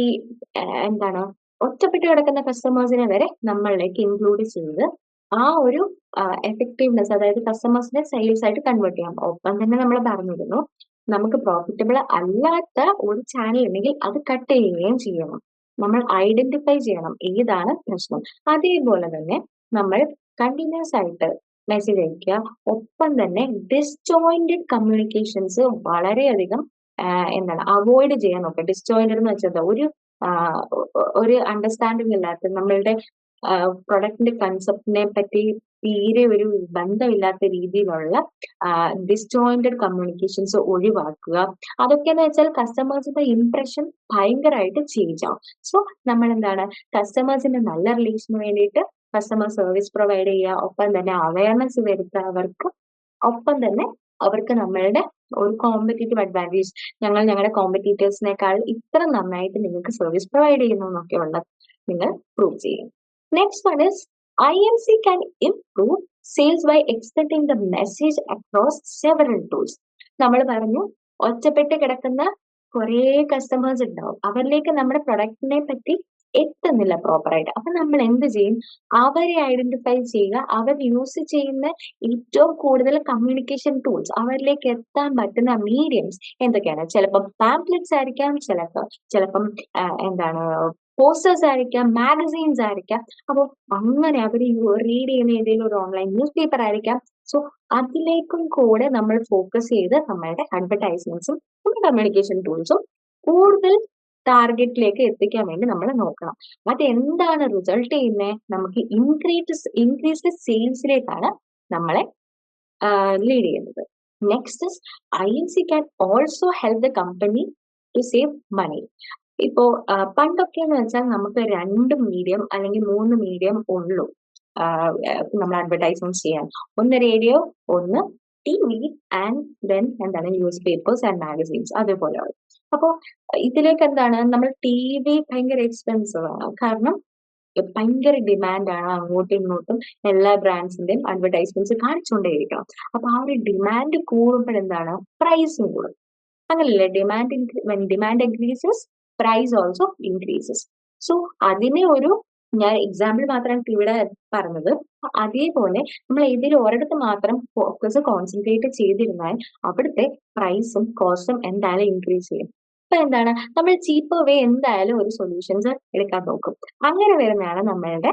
എന്താണ് ഒറ്റപ്പെട്ട് കിടക്കുന്ന കസ്റ്റമേഴ്സിനെ വരെ നമ്മളിലേക്ക് ഇൻക്ലൂഡ് ചെയ്ത് ആ ഒരു എഫക്റ്റീവ്നെസ്, അതായത് കസ്റ്റമേഴ്സിനെ സെയിൽസ് ആയിട്ട് കൺവേർട്ട് ചെയ്യാം. ഒപ്പം തന്നെ നമ്മൾ പറഞ്ഞിരുന്നു, നമുക്ക് പ്രോഫിറ്റബിൾ അല്ലാത്ത ഒരു ചാനൽ ഉണ്ടെങ്കിൽ അത് കട്ട് ചെയ്യുകയും ചെയ്യണം. നമ്മൾ ഐഡന്റിഫൈ ചെയ്യണം ഏതാണ് പ്രശ്നം. അതേപോലെ തന്നെ നമ്മൾ കണ്ടിന്യൂസ് ആയിട്ട് മെസ്സേജ് അയക്കുക. ഒപ്പം തന്നെ ഡിസ്ജോയിന്റഡ് കമ്മ്യൂണിക്കേഷൻസ് വളരെയധികം എന്താണ് അവോയ്ഡ് ചെയ്യാൻ നോക്കുക. ഡിസ്ജോയിന്റഡ് എന്ന് വെച്ചാൽ ഒരു അണ്ടർസ്റ്റാൻഡിംഗ് ഇല്ലാത്ത, നമ്മളുടെ പ്രൊഡക്റ്റിന്റെ കൺസെപ്റ്റിനെ പറ്റി തീരെ ഒരു ബന്ധമില്ലാത്ത രീതിയിലുള്ള ഡിസ്ജോയിന്റഡ് കമ്മ്യൂണിക്കേഷൻസ് ഒഴിവാക്കുക. അതൊക്കെയെന്ന് വെച്ചാൽ കസ്റ്റമേഴ്സിന്റെ ഇംപ്രഷൻ ഭയങ്കരമായിട്ട് ചേഞ്ച് ആവും. സോ നമ്മൾ എന്താണ്, കസ്റ്റമേഴ്സിന്റെ നല്ല റിലേഷന് വേണ്ടിയിട്ട് കസ്റ്റമർ സർവീസ് പ്രൊവൈഡ് ചെയ്യുക, ഒപ്പം തന്നെ അവയർനെസ് വരുത്തുക അവർക്ക്, ഒപ്പം തന്നെ അവർക്ക് നമ്മളുടെ ഒരു കോമ്പറ്റേറ്റീവ് അഡ്വാൻറ്റേജ്, ഞങ്ങൾ ഞങ്ങളുടെ കോമ്പറ്റീറ്റേഴ്സിനേക്കാൾ ഇത്ര നന്നായിട്ട് നിങ്ങൾക്ക് സർവീസ് പ്രൊവൈഡ് ചെയ്യുന്നു എന്നൊക്കെ ഉള്ളത് നിങ്ങൾ പ്രൂവ് ചെയ്യും. Next one is IMC can improve sales by extending the message across several tools. നമ്മൾ പറഞ്ഞു, ഒറ്റപ്പെട്ട് കിടക്കുന്ന കുറേ കസ്റ്റമേഴ്സ് ഉണ്ടാവും, അവരിലേക്ക് നമ്മുടെ പ്രൊഡക്റ്റിനെ പറ്റി എത്തുന്നില്ല പ്രോപ്പറായിട്ട്. അപ്പൊ നമ്മൾ എന്ത് ചെയ്യും? അവരെ ഐഡന്റിഫൈ ചെയ്യുക. അവർ യൂസ് ചെയ്യുന്ന ഏറ്റവും കൂടുതൽ കമ്മ്യൂണിക്കേഷൻ ടൂൾസ്, അവരിലേക്ക് എത്താൻ പറ്റുന്ന മീഡിയംസ് എന്തൊക്കെയാണ്? ചിലപ്പം പാംപ്ലെറ്റ്സ് ആയിരിക്കാം, ചിലപ്പം എന്താണ് പോസ്റ്റേഴ്സ് ആയിരിക്കാം, മാഗസീൻസ് ആയിരിക്കാം. അപ്പൊ അങ്ങനെ അവര് റീഡ് ചെയ്യുന്ന ഏതെങ്കിലും ഒരു ഓൺലൈൻ ന്യൂസ് പേപ്പർ ആയിരിക്കാം. സോ അതിലേക്കും കൂടെ നമ്മൾ ഫോക്കസ് ചെയ്ത് നമ്മളുടെ അഡ്വർടൈസ്മെന്റ്സും കമ്മ്യൂണിക്കേഷൻ ടൂൾസും കൂടുതൽ ടാർഗറ്റിലേക്ക് എത്തിക്കാൻ വേണ്ടി നമ്മൾ നോക്കണം. അതെന്താണ് റിസൾട്ട് ചെയ്യുന്നത്? നമുക്ക് ഇൻക്രീസ്ഡ് സെയിൽസിലേക്കാണ് നമ്മളെ ലീഡ് ചെയ്യുന്നത്. Next is IMC can also help the company to save money. ഇപ്പോ പണ്ടൊക്കെയെന്ന് വെച്ചാൽ നമുക്ക് 2 മീഡിയം അല്ലെങ്കിൽ 3 മീഡിയം ഉള്ളൂ നമ്മൾ അഡ്വർടൈസ്മെന്റ് ചെയ്യാൻ. ഒന്ന് റേഡിയോ, ഒന്ന് TV ആൻഡ് ദെൻ എന്താണ് ന്യൂസ് പേപ്പേഴ്സ് ആൻഡ് മാഗസീൻസ് അതേപോലെയുള്ള. അപ്പോ ഇതിലേക്ക് എന്താണ് നമ്മൾ TV ഭയങ്കര എക്സ്പെൻസീവ് ആണ്. കാരണം ഭയങ്കര ഡിമാൻഡാണ് അങ്ങോട്ടും ഇങ്ങോട്ടും എല്ലാ ബ്രാൻഡ്സിന്റെയും അഡ്വർടൈസ്മെന്റ്സ് കാണിച്ചുകൊണ്ടേയിരിക്കണം. അപ്പൊ ആ ഒരു ഡിമാൻഡ് കൂടുമ്പോൾ എന്താണ് പ്രൈസും കൂടും. അങ്ങനല്ലേ? Demand increases, price also increases. So അതിനെ ഞാൻ എക്സാമ്പിൾ മാത്രമാണ് ഇവിടെ പറഞ്ഞത്. അതേപോലെ നമ്മൾ ഏതെങ്കിലും ഒരിടത്ത് മാത്രം കോൺസെൻട്രേറ്റ് ചെയ്തിരുന്നാൽ അവിടുത്തെ പ്രൈസും കോസ്റ്റും എന്തായാലും ഇൻക്രീസ് ചെയ്യും. അപ്പൊ എന്താണ് നമ്മൾ ചീപ്പ് വേ എന്തായാലും ഒരു സൊല്യൂഷൻസ് എടുക്കാൻ നോക്കും. അങ്ങനെ വരുന്നതാണ് നമ്മളുടെ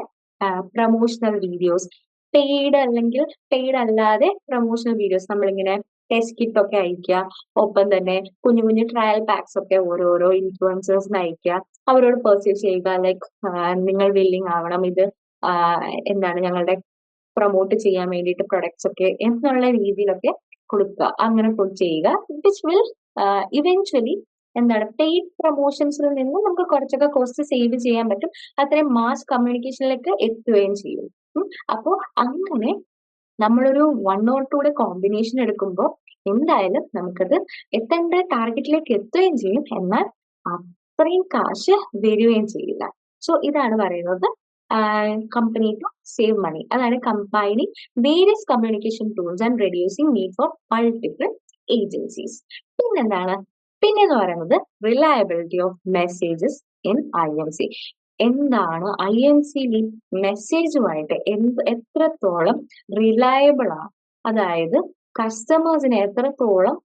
പ്രൊമോഷണൽ വീഡിയോസ്. പെയ്ഡ് അല്ലാതെ പ്രൊമോഷണൽ വീഡിയോസ് നമ്മളിങ്ങനെ ടെസ്റ്റ് കിറ്റ് ഒക്കെ അയക്കുക. ഒപ്പം തന്നെ കുഞ്ഞു കുഞ്ഞു ട്രയൽ പാക്സ് ഒക്കെ ഓരോരോ ഇൻഫ്ലുവൻസേഴ്സിന് അയക്കുക. അവരോട് പെർസ്യൂസ് ചെയ്യുക. ലൈക്ക് നിങ്ങൾ വില്ലിങ് ആവണം, ഇത് എന്താണ് ഞങ്ങളുടെ പ്രൊമോട്ട് ചെയ്യാൻ വേണ്ടിയിട്ട് പ്രൊഡക്ട്സ് ഒക്കെ എന്നുള്ള രീതിയിലൊക്കെ കൊടുക്കുക. അങ്ങനെ ചെയ്യുക. വിച്ച് വിൽ ഇവൻച്വലി എന്താണ് പെയ്ഡ് പ്രൊമോഷൻസിൽ നിന്ന് നമുക്ക് കുറച്ചൊക്കെ കോസ്റ്റ് സേവ് ചെയ്യാൻ പറ്റും. അത്രയും മാസ് കമ്മ്യൂണിക്കേഷനിലേക്ക് എത്തുകയും ചെയ്യും. അപ്പോ അങ്ങനെ നമ്മളൊരു 1 or 2 കോമ്പിനേഷൻ എടുക്കുമ്പോൾ എന്തായാലും നമുക്കത് എത്തേണ്ട ടാർഗറ്റിലേക്ക് എത്തുകയും ചെയ്യും. എന്നാൽ അത്രയും കാശ് വരികയും ചെയ്യില്ല. സോ ഇതാണ് പറയുന്നത് കമ്പനി ടു സേവ് മണി. അതാണ് combining various communication tools and reducing need for multiple agencies. പിന്നെന്ന് പറയുന്നത് reliability of messages in IMC. എന്താണ് IMC മെസ്സേജുമായിട്ട് എത്രത്തോളം റിലയബിൾ ആണ്, അതായത് കസ്റ്റമേഴ്സിന് എത്രത്തോളം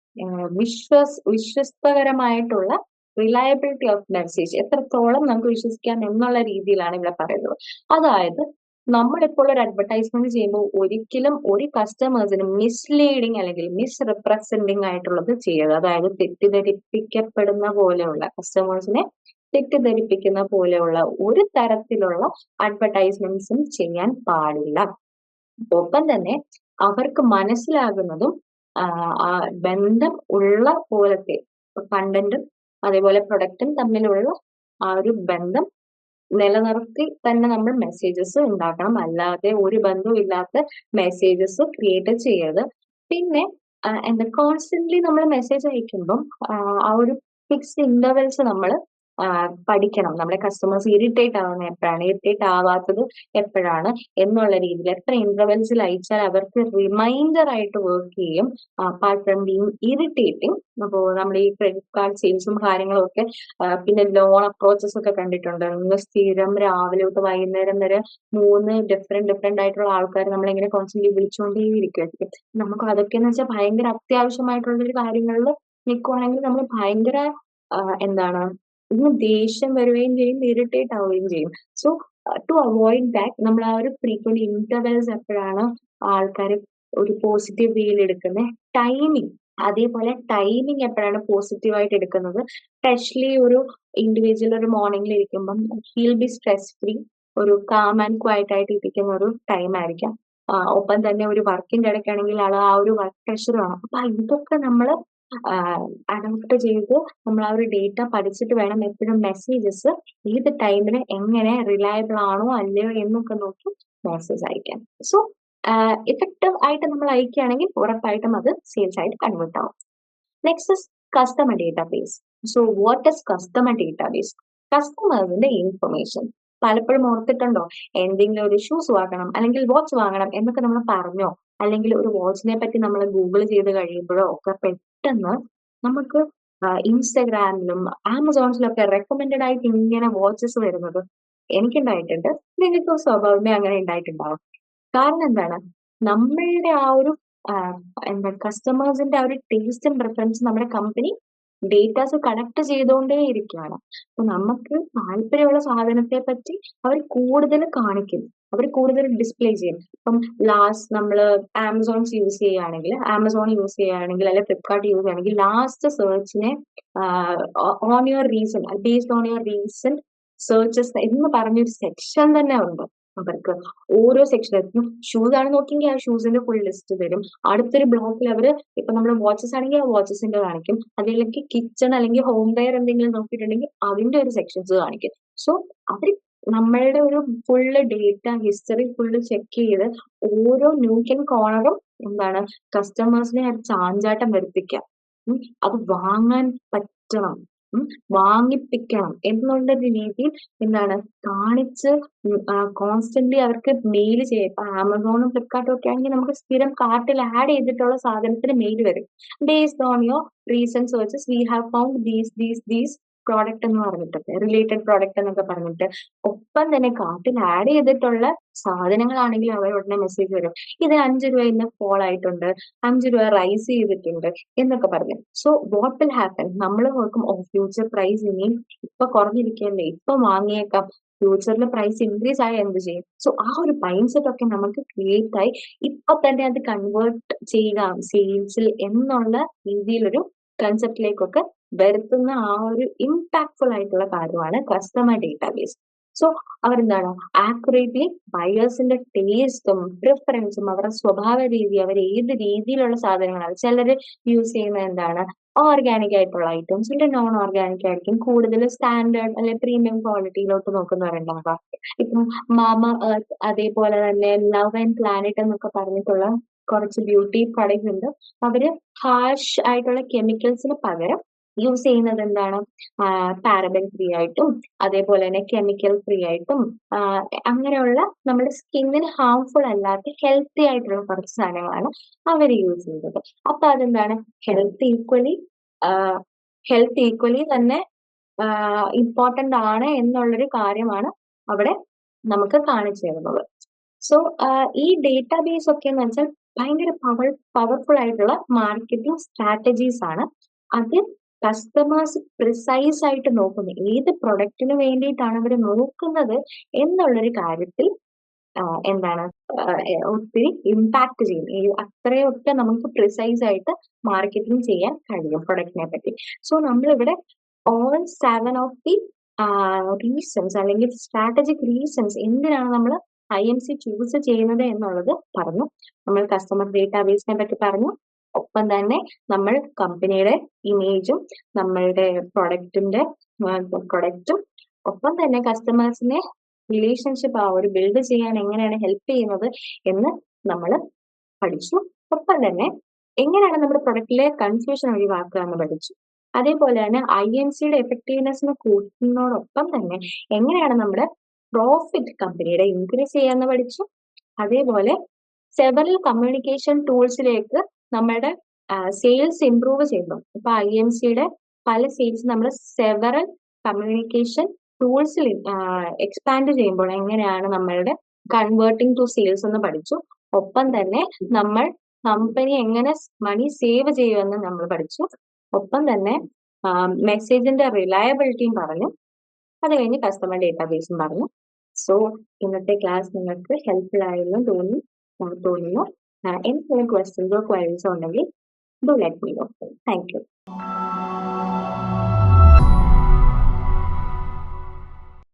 വിശ്വസ്തകരമായിട്ടുള്ള റിലയബിലിറ്റി ഓഫ് മെസ്സേജ് എത്രത്തോളം നമുക്ക് വിശ്വസിക്കാം എന്നുള്ള രീതിയിലാണ് ഇവിടെ പറയുന്നത്. അതായത് നമ്മളിപ്പോൾ ഒരു അഡ്വർടൈസ്മെന്റ് ചെയ്യുമ്പോൾ ഒരിക്കലും ഒരു കസ്റ്റമേഴ്സിന് മിസ്ലീഡിങ് അല്ലെങ്കിൽ മിസ്റെപ്രസെന്റിങ് ആയിട്ടുള്ളത് ചെയ്യരുത്. അതായത് തെറ്റിദ്ധരിപ്പിക്കപ്പെടുന്ന പോലെയുള്ള കസ്റ്റമേഴ്സിനെ തെറ്റിദ്ധരിപ്പിക്കുന്ന പോലെയുള്ള ഒരു തരത്തിലുള്ള അഡ്വർടൈസ്മെന്റ്സും ചെയ്യാൻ പാടില്ല. ഒപ്പം തന്നെ അവർക്ക് മനസ്സിലാകുന്നതും ബന്ധം ഉള്ള പോലത്തെ കണ്ടന്റും അതേപോലെ പ്രൊഡക്റ്റും തമ്മിലുള്ള ആ ഒരു ബന്ധം നിലനിർത്തി തന്നെ നമ്മൾ മെസ്സേജസ് ഉണ്ടാക്കണം. അല്ലാതെ ഒരു ബന്ധവും ഇല്ലാത്ത മെസ്സേജസ് ക്രിയേറ്റ് ചെയ്യരുത്. പിന്നെ കോൺസ്റ്റന്റ്ലി നമ്മൾ മെസ്സേജ് അയക്കുമ്പം ആ ഒരു ഫിക്സ്ഡ് ഇന്റർവെൽസ് നമ്മൾ പഠിക്കണം. നമ്മുടെ കസ്റ്റമേഴ്സ് ഇറിറ്റേറ്റ് ആവുന്നത് എപ്പോഴാണ്, ഇറിറ്റേറ്റ് ആവാത്തത് എപ്പോഴാണ് എന്നുള്ള രീതിയിൽ എത്ര ഇന്റർവെൽസിൽ അയച്ചാൽ അവർക്ക് റിമൈൻഡർ ആയിട്ട് വർക്ക് ചെയ്യും. Apart from being irritating. അപ്പോൾ നമ്മൾ ഈ ക്രെഡിറ്റ് കാർഡ് സെയിൽസും കാര്യങ്ങളും ഒക്കെ പിന്നെ ലോൺ അപ്രോച്ചസ് ഒക്കെ കണ്ടിട്ടുണ്ട്. സ്ഥിരം രാവിലെ തൊട്ട് വൈകുന്നേരം വരെ 3 ഡിഫറെന്റ് ആയിട്ടുള്ള ആൾക്കാർ നമ്മളിങ്ങനെ കോൺസ്റ്റന്റ്ലി വിളിച്ചുകൊണ്ടേയിരിക്കും. നമുക്ക് അതൊക്കെ എന്ന് വെച്ചാൽ ഭയങ്കര അത്യാവശ്യമായിട്ടുള്ള ഒരു കാര്യങ്ങളിൽ നിൽക്കുവാണെങ്കിൽ നമ്മൾ ഭയങ്കര ഇതിന് ദേഷ്യം വരികയും ചെയ്യും, ഇറിറ്റേറ്റ് ആവുകയും ചെയ്യും. സോ ടു അവോയ്ഡ് ദാറ്റ് നമ്മൾ ആ ഒരു ഫ്രീക്വന്റ് ഇന്റർവെൽസ് എപ്പോഴാണ് ആൾക്കാർ ഒരു പോസിറ്റീവ് വേയിൽ എടുക്കുന്നത്, അതേപോലെ ടൈമിംഗ് എപ്പോഴാണ് പോസിറ്റീവായിട്ട് എടുക്കുന്നത്. സ്പെഷ്യലി ഒരു ഇൻഡിവിജ്വൽ ഒരു മോർണിംഗിൽ ഇരിക്കുമ്പം ഹീൽ ബി സ്ട്രെസ് ഫ്രീ, ഒരു കാം ആൻഡ് ക്വയറ്റ് ആയിട്ട് ഇരിക്കുന്ന ഒരു ടൈം ആയിരിക്കാം. ഒപ്പം തന്നെ ഒരു വർക്കിന്റെ ഇടയ്ക്കാണെങ്കിൽ ആൾ ആ ഒരു വർക്ക് പ്രഷർ ആണ്. അപ്പൊ ഇതൊക്കെ നമ്മൾ അഡോപ്റ്റ് ചെയ്ത് നമ്മൾ ആ ഒരു ഡേറ്റ പഠിച്ചിട്ട് വേണം എപ്പോഴും മെസ്സേജസ് ഏത് ടൈമിന് എങ്ങനെ റിലയബിൾ ആണോ അല്ലയോ എന്നൊക്കെ നോക്കി മെസ്സേജ് അയക്കാൻ. സോ ഇഫക്റ്റീവ് ആയിട്ട് നമ്മൾ അയക്കുകയാണെങ്കിൽ ഉറപ്പായിട്ടും അത് സെയിൽസ് ആയിട്ട് കൺവേർട്ട് ആവും. Next is customer database. So what is customer database? കസ്റ്റമേഴ്സിന്റെ ഇൻഫർമേഷൻ. പലപ്പോഴും ഓർത്തിട്ടുണ്ടോ, എന്തെങ്കിലും ഒരു ഷൂസ് വാങ്ങണം അല്ലെങ്കിൽ വാച്ച് വാങ്ങണം എന്നൊക്കെ നമ്മൾ പറഞ്ഞോ, അല്ലെങ്കിൽ ഒരു വാച്ചിനെ പറ്റി നമ്മൾ ഗൂഗിൾ ചെയ്ത് കഴിയുമ്പോഴോ ഒക്കെ പെട്ടെന്ന് നമുക്ക് ഇൻസ്റ്റഗ്രാമിലും ആമസോൺസിലും ഒക്കെ റെക്കമെൻഡഡ് ആയിട്ട് ഇങ്ങനെ വാച്ചസ് വരുന്നത് എനിക്കുണ്ടായിട്ടുണ്ട്. നിങ്ങൾക്കും സ്വാഭാവികമായി അങ്ങനെ ഉണ്ടായിട്ടുണ്ടാവും. കാരണം എന്താണ്? നമ്മളുടെ ആ ഒരു ആഹ് എന്താ കസ്റ്റമേഴ്സിന്റെ ആ ഒരു ടേസ്റ്റ് ആൻഡ് പ്രിഫറൻസ് നമ്മുടെ കമ്പനി ഡേറ്റാസ് കളക്ട് ചെയ്തുകൊണ്ടേ ഇരിക്കുകയാണ്. അപ്പൊ നമുക്ക് താല്പര്യമുള്ള സാധനത്തെ പറ്റി അവർ കൂടുതൽ കാണിക്കും. അവർ കൂടുതൽ ഡിസ്പ്ലേ ചെയ്യും. ഇപ്പം ലാസ്റ്റ് നമ്മള് ആമസോൺ യൂസ് ചെയ്യുകയാണെങ്കിൽ അല്ലെങ്കിൽ ഫ്ലിപ്കാർട്ട് യൂസ് ചെയ്യുകയാണെങ്കിൽ ലാസ്റ്റ് സെർച്ചിനെ on your reason based on your reason searches എന്ന് പറഞ്ഞൊരു സെക്ഷൻ തന്നെ ഉണ്ട് അവർക്ക്. ഓരോ സെക്ഷനും ഷൂസ് ആണ് നോക്കിയെങ്കിൽ ആ ഷൂസിന്റെ ഫുൾ ലിസ്റ്റ് തരും. അടുത്തൊരു ബ്ലോക്കിൽ അവര് ഇപ്പൊ നമ്മൾ വാച്ചസ് ആണെങ്കിൽ ആ വാച്ചസിന്റെ കാണിക്കും. അതല്ലെങ്കിൽ കിച്ചൺ അല്ലെങ്കിൽ ഹോം വെയർ എന്തെങ്കിലും നോക്കിയിട്ടുണ്ടെങ്കിൽ അതിന്റെ ഒരു സെക്ഷൻസ് കാണിക്കും. സോ അവര് നമ്മളുടെ ഒരു full data history full check ചെയ്ത് ഓരോ ന്യൂക്ക് ആൻഡ് കോർണറും എന്താണ് കസ്റ്റമേഴ്സിനെ ചാഞ്ചാട്ടം വരുത്തിക്കാം. അത് വാങ്ങാൻ പറ്റണം, വാങ്ങിപ്പിക്കണം എന്നുള്ളൊരു രീതിയിൽ എന്താണ് കാണിച്ച് കോൺസ്റ്റന്റ്ലി അവർക്ക് മെയിൽ ചെയ്യാം. ഇപ്പൊ ആമസോണും ഫ്ലിപ്കാർട്ടും ഒക്കെ ആണെങ്കിൽ നമുക്ക് സ്ഥിരം കാർട്ടിൽ ആഡ് ചെയ്തിട്ടുള്ള സാധനത്തിന് മെയിൽ വരും. Based on your recent searches we have found these product എന്ന് പറഞ്ഞിട്ടൊക്കെ റിലേറ്റഡ് പ്രോഡക്റ്റ് എന്നൊക്കെ പറഞ്ഞിട്ട് ഒപ്പം തന്നെ കാർട്ടിൽ ആഡ് ചെയ്തിട്ടുള്ള സാധനങ്ങളാണെങ്കിൽ അവർ ഉടനെ മെസ്സേജ് വരും. ഇത് 5 രൂപ ഇന്ന് ഫോൾ ആയിട്ടുണ്ട്, 5 രൂപ റൈസ് ചെയ്തിട്ടുണ്ട് എന്നൊക്കെ പറഞ്ഞു. So what will happen? നമ്മൾ നോക്കും ഫ്യൂച്ചർ പ്രൈസ് ഇനിയും ഇപ്പൊ കുറഞ്ഞിരിക്കല്ലേ, ഇപ്പൊ വാങ്ങിയേക്കാം, ഫ്യൂച്ചറിൽ പ്രൈസ് ഇൻക്രീസ് ആയി എന്ത് ചെയ്യും? സോ ആ ഒരു മൈൻഡ് സെറ്റ് ഒക്കെ നമുക്ക് ക്രിയേറ്റ് ആയി ഇപ്പൊ തന്നെ അത് കൺവേർട്ട് ചെയ്യുക സെയിൽസിൽ എന്നുള്ള രീതിയിലൊരു കൺസെപ്റ്റിലേക്കൊക്കെ വരുത്തുന്ന ആ ഒരു ഇമ്പാക്ട്ഫുൾ ആയിട്ടുള്ള കാര്യമാണ് കസ്റ്റമർ ഡേറ്റാബേസ്. സോ അവരെന്താണ് ആക്യുറേറ്റ്ലി ബയേഴ്സിന്റെ ടേസ്റ്റും പ്രിഫറൻസും അവരുടെ സ്വഭാവ രീതി അവർ ഏത് രീതിയിലുള്ള സാധനങ്ങളാണ് ചിലര് യൂസ് ചെയ്യുന്നത് എന്താണ് ഓർഗാനിക് ആയിട്ടുള്ള ഐറ്റംസ് ഇല്ല നോൺ ഓർഗാനിക് ആയിരിക്കും കൂടുതൽ സ്റ്റാൻഡേർഡ് അല്ലെ പ്രീമിയം ക്വാളിറ്റിയിലോട്ട് നോക്കുന്നവരുണ്ടാകാം. ഇപ്പം മാമ എർത്ത് അതേപോലെ തന്നെ ലവ് ആൻഡ് പ്ലാനറ്റ് എന്നൊക്കെ പറഞ്ഞിട്ടുള്ള കുറച്ച് ബ്യൂട്ടി പ്രൊഡക്ട്സ് ഉണ്ട്. അവര് ഹാർഷ് ആയിട്ടുള്ള കെമിക്കൽസിന് പകരം യൂസ് ചെയ്യുന്നത് എന്താണ് പാരബൻ ഫ്രീ ആയിട്ടും അതേപോലെ തന്നെ കെമിക്കൽ ഫ്രീ ആയിട്ടും അങ്ങനെയുള്ള നമ്മുടെ സ്കിന്നിന് ഹാംഫുൾ അല്ലാത്ത ഹെൽത്തി ആയിട്ടുള്ള കുറച്ച് സാധനങ്ങളാണ് അവർ യൂസ് ചെയ്തത്. അപ്പൊ അതെന്താണ് ഹെൽത്ത് ഈക്വലി തന്നെ ഇമ്പോർട്ടന്റ് ആണ് എന്നുള്ളൊരു കാര്യമാണ് അവിടെ നമുക്ക് കാണിച്ചു തരുന്നത്. സോ ഈ ഡേറ്റാബേസ് ഒക്കെ എന്ന് വെച്ചാൽ ഭയങ്കര പവർഫുൾ ആയിട്ടുള്ള മാർക്കറ്റിംഗ് സ്ട്രാറ്റജീസ് ആണ്. അത് കസ്റ്റമേഴ്സ് പ്രിസൈസ് ആയിട്ട് നോക്കുന്നു ഏത് പ്രൊഡക്റ്റിന് വേണ്ടിയിട്ടാണ് അവർ നോക്കുന്നത് എന്നുള്ളൊരു കാര്യത്തിൽ എന്താണ് ഒത്തിരി ഇമ്പാക്ട് ചെയ്യും. അത്രയൊക്കെ നമുക്ക് പ്രിസൈസ് ആയിട്ട് മാർക്കറ്റിംഗ് ചെയ്യാൻ കഴിയും പ്രൊഡക്റ്റിനെ പറ്റി. സോ നമ്മളിവിടെ ഓൾ 7 ഓഫ് ദി റീസൺസ് അല്ലെങ്കിൽ സ്ട്രാറ്റജിക് റീസൺസ് എന്തിനാണ് നമ്മൾ IMC ചൂസ് ചെയ്യുന്നത് എന്നുള്ളത് പറഞ്ഞു. നമ്മൾ കസ്റ്റമർ ഡേറ്റാബേസിനെ പറ്റി പറഞ്ഞു. ഒപ്പം തന്നെ നമ്മൾ കമ്പനിയുടെ ഇമേജും നമ്മളുടെ പ്രൊഡക്റ്റും ഒപ്പം തന്നെ കസ്റ്റമേഴ്സിനെ റിലേഷൻഷിപ്പ് ആ ഒരു ബിൽഡ് ചെയ്യാൻ എങ്ങനെയാണ് ഹെൽപ്പ് ചെയ്യുന്നത് എന്ന് നമ്മൾ പഠിച്ചു. ഒപ്പം തന്നെ എങ്ങനെയാണ് നമ്മുടെ പ്രൊഡക്റ്റിലെ കൺഫ്യൂഷൻ ഒഴിവാക്കുക എന്ന് പഠിച്ചു. അതേപോലെ തന്നെ IMCയുടെ എഫക്റ്റീവ്നെസ്സിനെ കൂട്ടുന്നതോടൊപ്പം തന്നെ എങ്ങനെയാണ് നമ്മുടെ പ്രോഫിറ്റ് കമ്പനിയുടെ ഇൻക്രീസ് ചെയ്യാന്ന് പഠിച്ചു. അതേപോലെ സെവറൽ കമ്മ്യൂണിക്കേഷൻ ടൂൾസിലേക്ക് നമ്മുടെ സെയിൽസ് ഇംപ്രൂവ് ചെയ്യുന്നു. ഇപ്പൊ IMCയുടെ പല സെയിൽസ് നമ്മൾ സെവറൽ കമ്മ്യൂണിക്കേഷൻ ടൂൾസിൽ എക്സ്പാൻഡ് ചെയ്യുമ്പോൾ എങ്ങനെയാണ് നമ്മളുടെ കൺവേർട്ടിംഗ് ടു സെയിൽസ് എന്ന് പഠിച്ചു. ഒപ്പം തന്നെ നമ്മൾ കമ്പനി എങ്ങനെ മണി സേവ് ചെയ്യുമെന്ന് നമ്മൾ പഠിച്ചു. ഒപ്പം തന്നെ മെസ്സേജിന്റെ റിലയബിലിറ്റിയും പറഞ്ഞു. അത് കഴിഞ്ഞ് കസ്റ്റമർ ഡേറ്റാബേസും പറഞ്ഞു. സോ ഇന്നത്തെ ക്ലാസ് നിങ്ങൾക്ക് ഹെൽപ്ഫുൾ ആയെന്ന് തോന്നുന്നു. എന്തെങ്കിലും ക്വസ്റ്റ്യൻസോ ക്വയറീസോ ഉണ്ടെങ്കിൽ do let me know. Thank U.